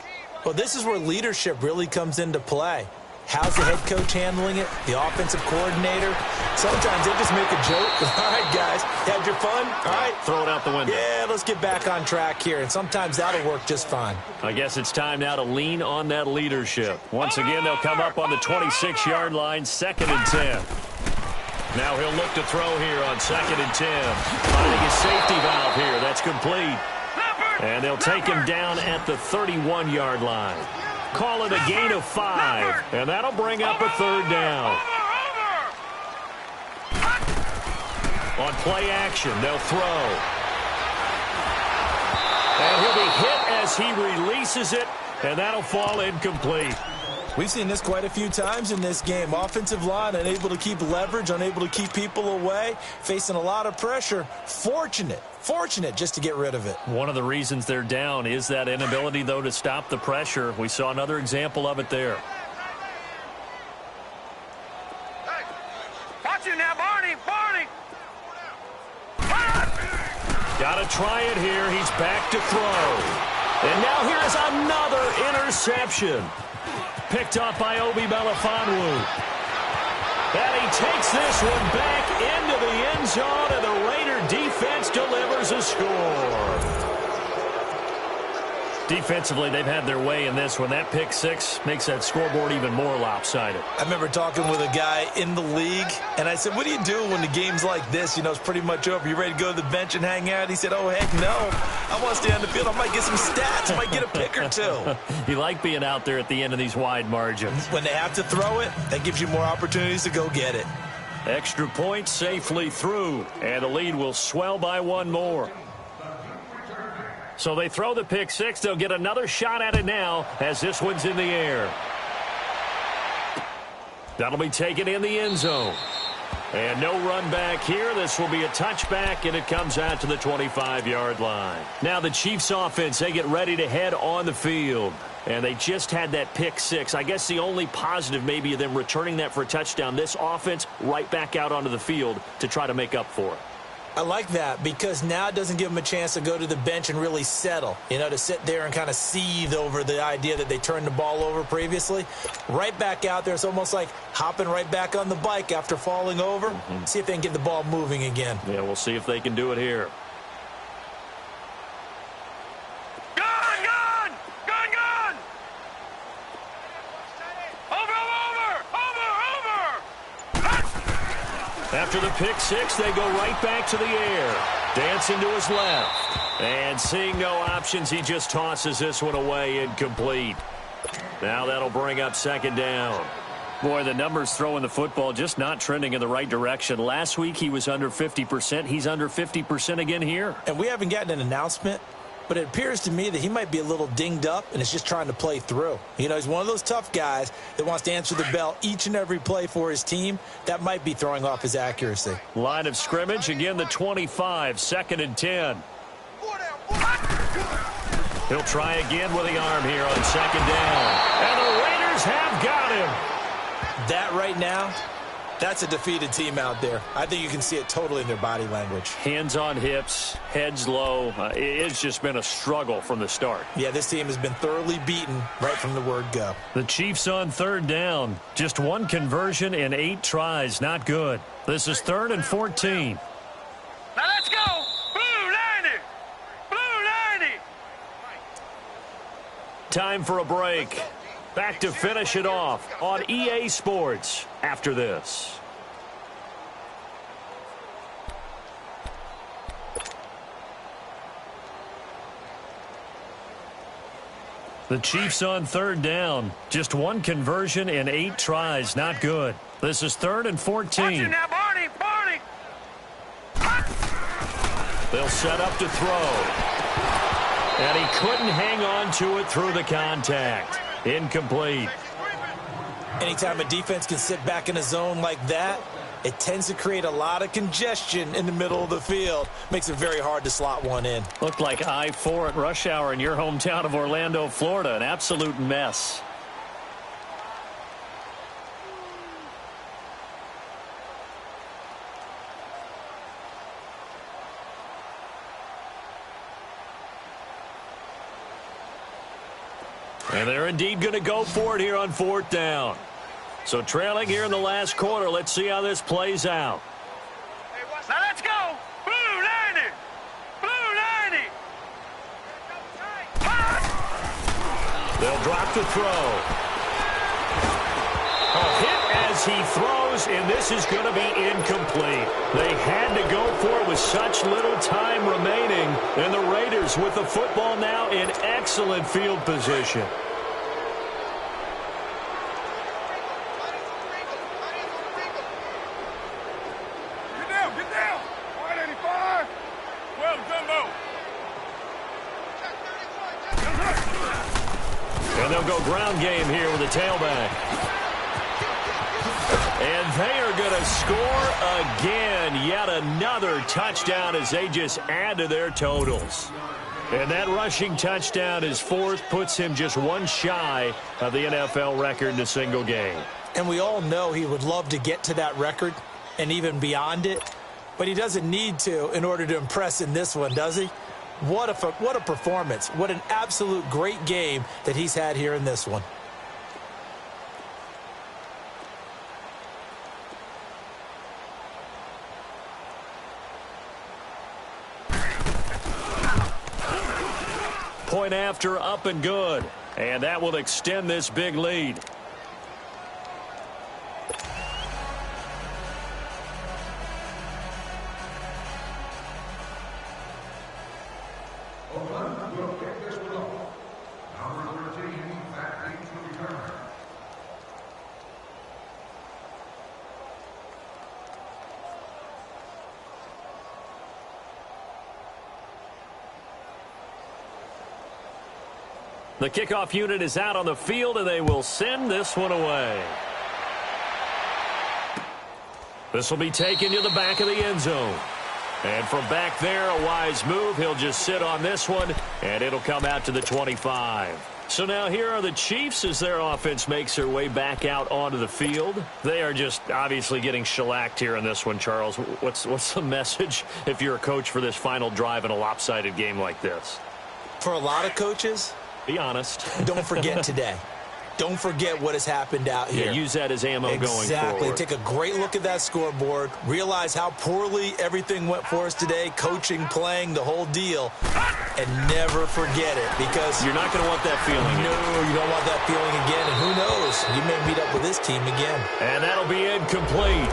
Well, this is where leadership really comes into play. How's the head coach handling it? The offensive coordinator? Sometimes they just make a joke. All right, guys, had your fun? All right. Throw it out the window. Yeah, let's get back on track here. And sometimes that'll work just fine. I guess it's time now to lean on that leadership. Once again, they'll come up on the 26-yard line, 2nd and 10. Now he'll look to throw here on 2nd and 10. Finding his safety valve here. That's complete. And they'll take him down at the 31-yard line. Call it a gain of 5, and that'll bring up a 3rd down. On play action, they'll throw. And he'll be hit as he releases it, and that'll fall incomplete. We've seen this quite a few times in this game. Offensive line unable to keep leverage, unable to keep people away, facing a lot of pressure. Fortunate just to get rid of it. One of the reasons they're down is that inability, though, to stop the pressure. We saw another example of it there. Hey, watch you now, Barney. Got to try it here. He's back to throw. And now here's another interception. Picked up by Obi Melifonwu. And he takes this one back into the end zone, and the Raider defense delivers a score. Defensively, they've had their way in this one. That pick 6 makes that scoreboard even more lopsided. I remember talking with a guy in the league, and I said, what do you do when the game's like this? You know, it's pretty much over. You ready to go to the bench and hang out? He said, oh, heck no. I want to stay on the field. I might get some stats. I might get a pick or two. You like being out there at the end of these wide margins. When they have to throw it, that gives you more opportunities to go get it. Extra point safely through, and the lead will swell by 1 more. So they throw the pick 6. They'll get another shot at it now as this one's in the air. That'll be taken in the end zone. And no run back here. This will be a touchback, and it comes out to the 25-yard line. Now the Chiefs offense, they get ready to head on the field. And they just had that pick 6. I guess the only positive maybe of them returning that for a touchdown. This offense right back out onto the field to try to make up for it. I like that because now it doesn't give them a chance to go to the bench and really settle, you know, to sit there and kind of seethe over the idea that they turned the ball over previously. Right back out there, it's almost like hopping right back on the bike after falling over. See if they can get the ball moving again. Yeah, we'll see if they can do it here. After the pick 6, they go right back to the air. Dancing to his left. And seeing no options, he just tosses this one away, incomplete. Now that'll bring up 2nd down. Boy, the numbers throwing the football just not trending in the right direction. Last week he was under 50%. He's under 50% again here. And we haven't gotten an announcement but it appears to me that he might be a little dinged up and is just trying to play through. You know, he's one of those tough guys that wants to answer the bell each and every play for his team. That might be throwing off his accuracy. Line of scrimmage, again the 25, 2nd and 10. He'll try again with the arm here on 2nd down. And the Raiders have got him. That right now, that's a defeated team out there. I think you can see it totally in their body language. Hands on hips, heads low. It's just been a struggle from the start. Yeah, this team has been thoroughly beaten right from the word go. The Chiefs on 3rd down. Just 1 conversion in 8 tries. Not good. This is 3rd and 14. Now let's go. Blue 90. Blue 90. Time for a break. Back to finish it off on EA Sports after this. The Chiefs on 3rd down. Just 1 conversion in 8 tries. Not good. This is 3rd and 14. Watch it now, Barney. Barney. They'll set up to throw. And he couldn't hang on to it through the contact. Incomplete. Anytime a defense can sit back in a zone like that, it tends to create a lot of congestion in the middle of the field. Makes it very hard to slot one in. Looked like I-4 at rush hour in your hometown of Orlando, Florida. An absolute mess. And they're indeed going to go for it here on 4th down. So trailing here in the last quarter. Let's see how this plays out. Now let's go. Blue 90. Blue 90. They'll drop the throw. A hit as he throws, and this is going to be incomplete. They had to go for it with such little time remaining. And the Raiders with the football now in excellent field position. Get down. 185. Well, Jumbo. And they'll go ground game here with the tailback. And they are going to score again. Yet another touchdown as they just add to their totals. And that rushing touchdown is 4th, puts him just 1 shy of the NFL record in a single game. And we all know he would love to get to that record and even beyond it. But he doesn't need to in order to impress in this one, does he? What a performance. What an absolute great game that he's had here in this one. Point after, up and good. And that will extend this big lead. The kickoff unit is out on the field, and they will send this one away. This will be taken to the back of the end zone. And from back there, a wise move. He'll just sit on this one, and it'll come out to the 25. So now here are the Chiefs as their offense makes their way back out onto the field. They are just obviously getting shellacked here in this one, Charles. What's the message if you're a coach for this final drive in a lopsided game like this? For a lot of coaches, be honest. Don't forget today. Don't forget what has happened out here. Yeah, use that as ammo going forward. Exactly. Take a great look at that scoreboard. Realize how poorly everything went for us today. Coaching, playing, the whole deal. And never forget it, because you're not going to want that feeling. No, you don't want that feeling again. And who knows? You may meet up with this team again. And that'll be incomplete.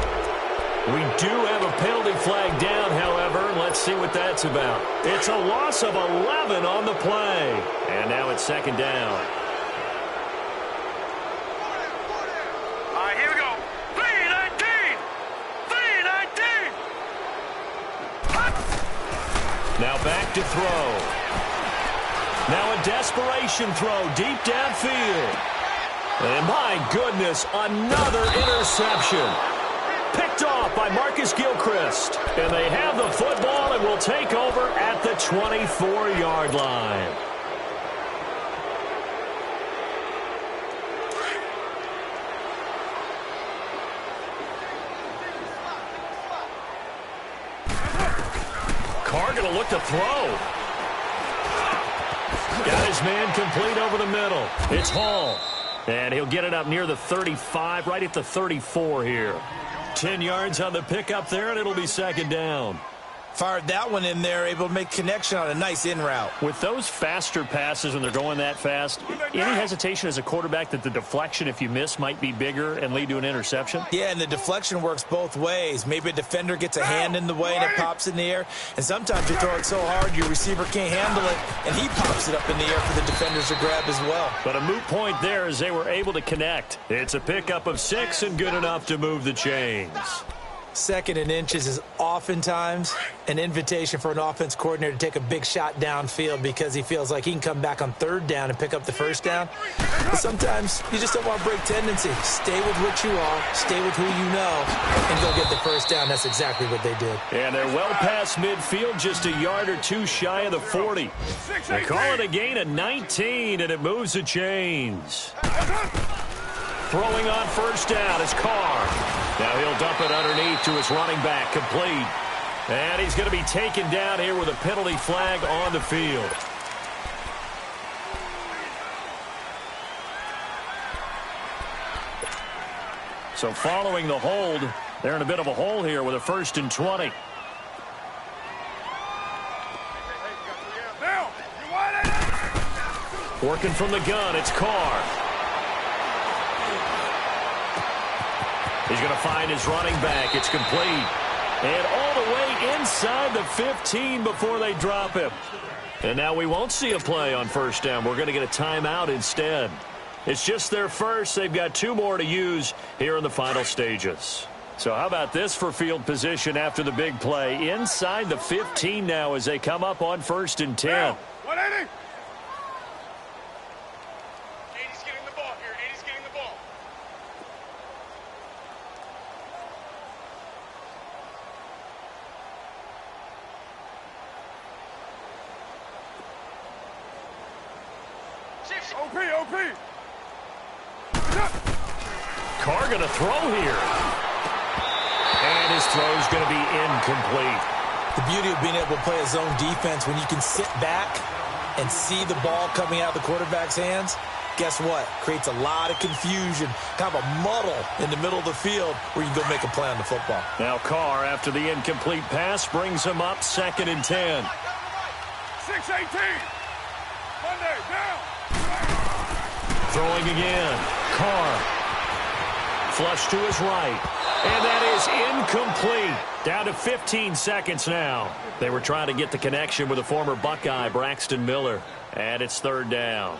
We do have a penalty flag down, however. Let's see what that's about. It's a loss of 11 on the play. And now it's 2nd down. All right, here we go. 319. 319. Now back to throw. Now a desperation throw deep downfield. And my goodness, another interception. Picked off by Marcus Gilchrist. And they have the football and will take over at the 24-yard line. Carr going to look to throw. Got his man complete over the middle. It's Hall. And he'll get it up near the 35, right at the 34 here. 10 yards on the pickup there, and it'll be second down. Fired that one in there, able to make connection on a nice in route. With those faster passes when they're going that fast, any hesitation as a quarterback that the deflection, if you miss, might be bigger and lead to an interception? Yeah, and the deflection works both ways. Maybe a defender gets a hand in the way and it pops in the air. And sometimes you throw it so hard your receiver can't handle it, and he pops it up in the air for the defenders to grab as well. But a moot point there as they were able to connect. It's a pickup of 6 and good enough to move the chains. Second and inches is oftentimes an invitation for an offense coordinator to take a big shot downfield because he feels like he can come back on third down and pick up the first down. But sometimes you just don't want to break tendency. Stay with what you are, stay with who you know, and go get the first down. That's exactly what they did. And they're well past midfield, just a yard or two shy of the 40. They call it a gain of 19, and it moves the chains. Throwing on first down is Carr. Now he'll dump it underneath to his running back, complete. And he's going to be taken down here with a penalty flag on the field. So following the hold, they're in a bit of a hole here with a 1st and 20. Working from the gun, it's Carr. He's going to find his running back. It's complete. And all the way inside the 15 before they drop him. And now we won't see a play on first down. We're going to get a timeout instead. It's just their first. They've got 2 more to use here in the final stages. So how about this for field position after the big play? Inside the 15 now as they come up on 1st and 10. 180. 80's getting the ball here. 80's getting the ball. OP. Carr going to throw here. And his throw's going to be incomplete. The beauty of being able to play a zone defense when you can sit back and see the ball coming out of the quarterback's hands, guess what? Creates a lot of confusion, kind of a muddle in the middle of the field where you can go make a play on the football. Now Carr, after the incomplete pass, brings him up 2nd and 10. 6-18. Monday, down. Throwing again. Carr. Flush to his right. And that is incomplete. Down to 15 seconds now. They were trying to get the connection with the former Buckeye, Braxton Miller. And it's 3rd down.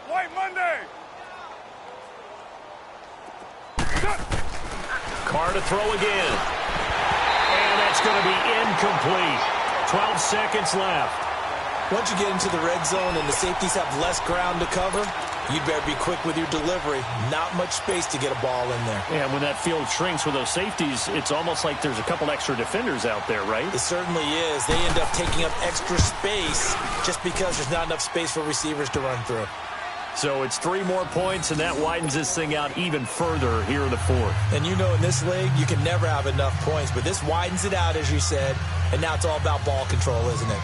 White Monday. Carr to throw again. And that's going to be incomplete. 12 seconds left. Once you get into the red zone and the safeties have less ground to cover, you'd better be quick with your delivery. Not much space to get a ball in there. And when that field shrinks with those safeties, it's almost like there's a couple extra defenders out there, right? It certainly is. They end up taking up extra space just because there's not enough space for receivers to run through. So it's 3 more points, and that widens this thing out even further here in the 4th. And you know in this league, you can never have enough points, but this widens it out, as you said, and now it's all about ball control, isn't it?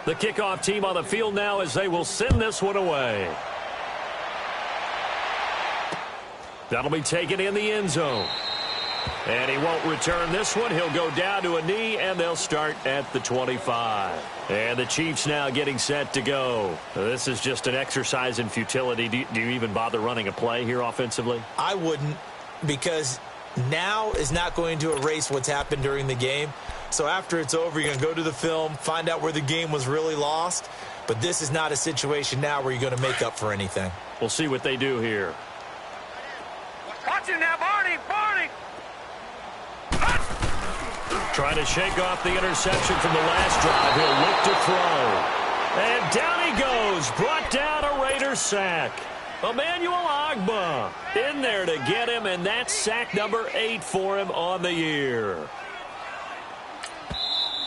The kickoff team on the field now as they will send this one away. That'll be taken in the end zone. And he won't return this one. He'll go down to a knee, and they'll start at the 25. And the Chiefs now getting set to go. This is just an exercise in futility. Do you even bother running a play here offensively? I wouldn't, because now is not going to erase what's happened during the game. So after it's over, you're going to go to the film, find out where the game was really lost. But this is not a situation now where you're going to make up for anything. We'll see what they do here. Watch it now, Barney! Barney! Trying to shake off the interception from the last drive. He'll look to throw. And down he goes. Brought down a Raiders sack. Emmanuel Ogbah in there to get him, and that's sack number 8 for him on the year.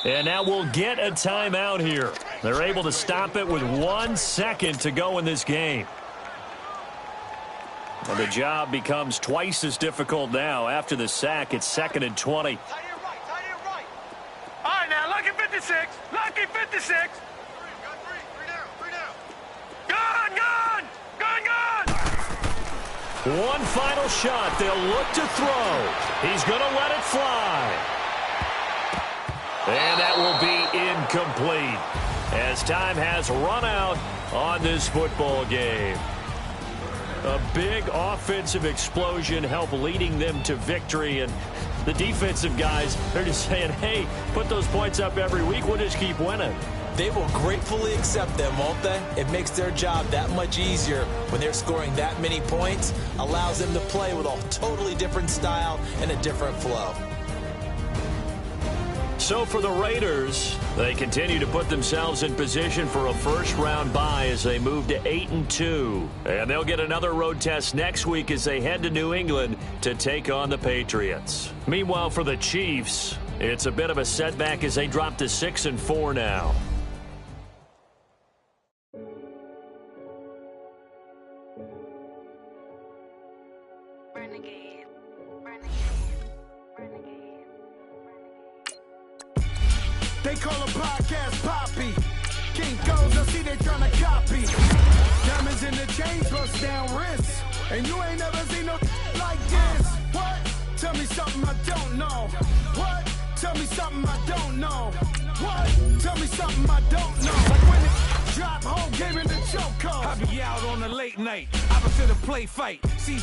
And now we'll get a timeout here. They're able to stop it with 1 second to go in this game. And the job becomes twice as difficult now. After the sack, it's 2nd and 20. All right, now, lucky 56. Lucky 56. Gun! One final shot. They'll look to throw. He's going to let it fly. And that will be incomplete as time has run out on this football game. A big offensive explosion helped leading them to victory, and the defensive guys, they're just saying, hey, put those points up every week, we'll just keep winning. They will gratefully accept them, won't they? It makes their job that much easier when they're scoring that many points, allows them to play with a totally different style and a different flow. So for the Raiders, they continue to put themselves in position for a first-round bye as they move to 8-2. And they'll get another road test next week as they head to New England to take on the Patriots. Meanwhile, for the Chiefs, it's a bit of a setback as they drop to 6-4 now. They call a podcast Poppy. King goes, I see they tryna copy. Diamonds in the chain, bust down wrists. And you ain't never seen no like this. What? Tell me something I don't know. What? Tell me something I don't know. What? Tell me something I don't know. Like when it drop home, game in the choke code. I be out on a late night. I was to the play fight. See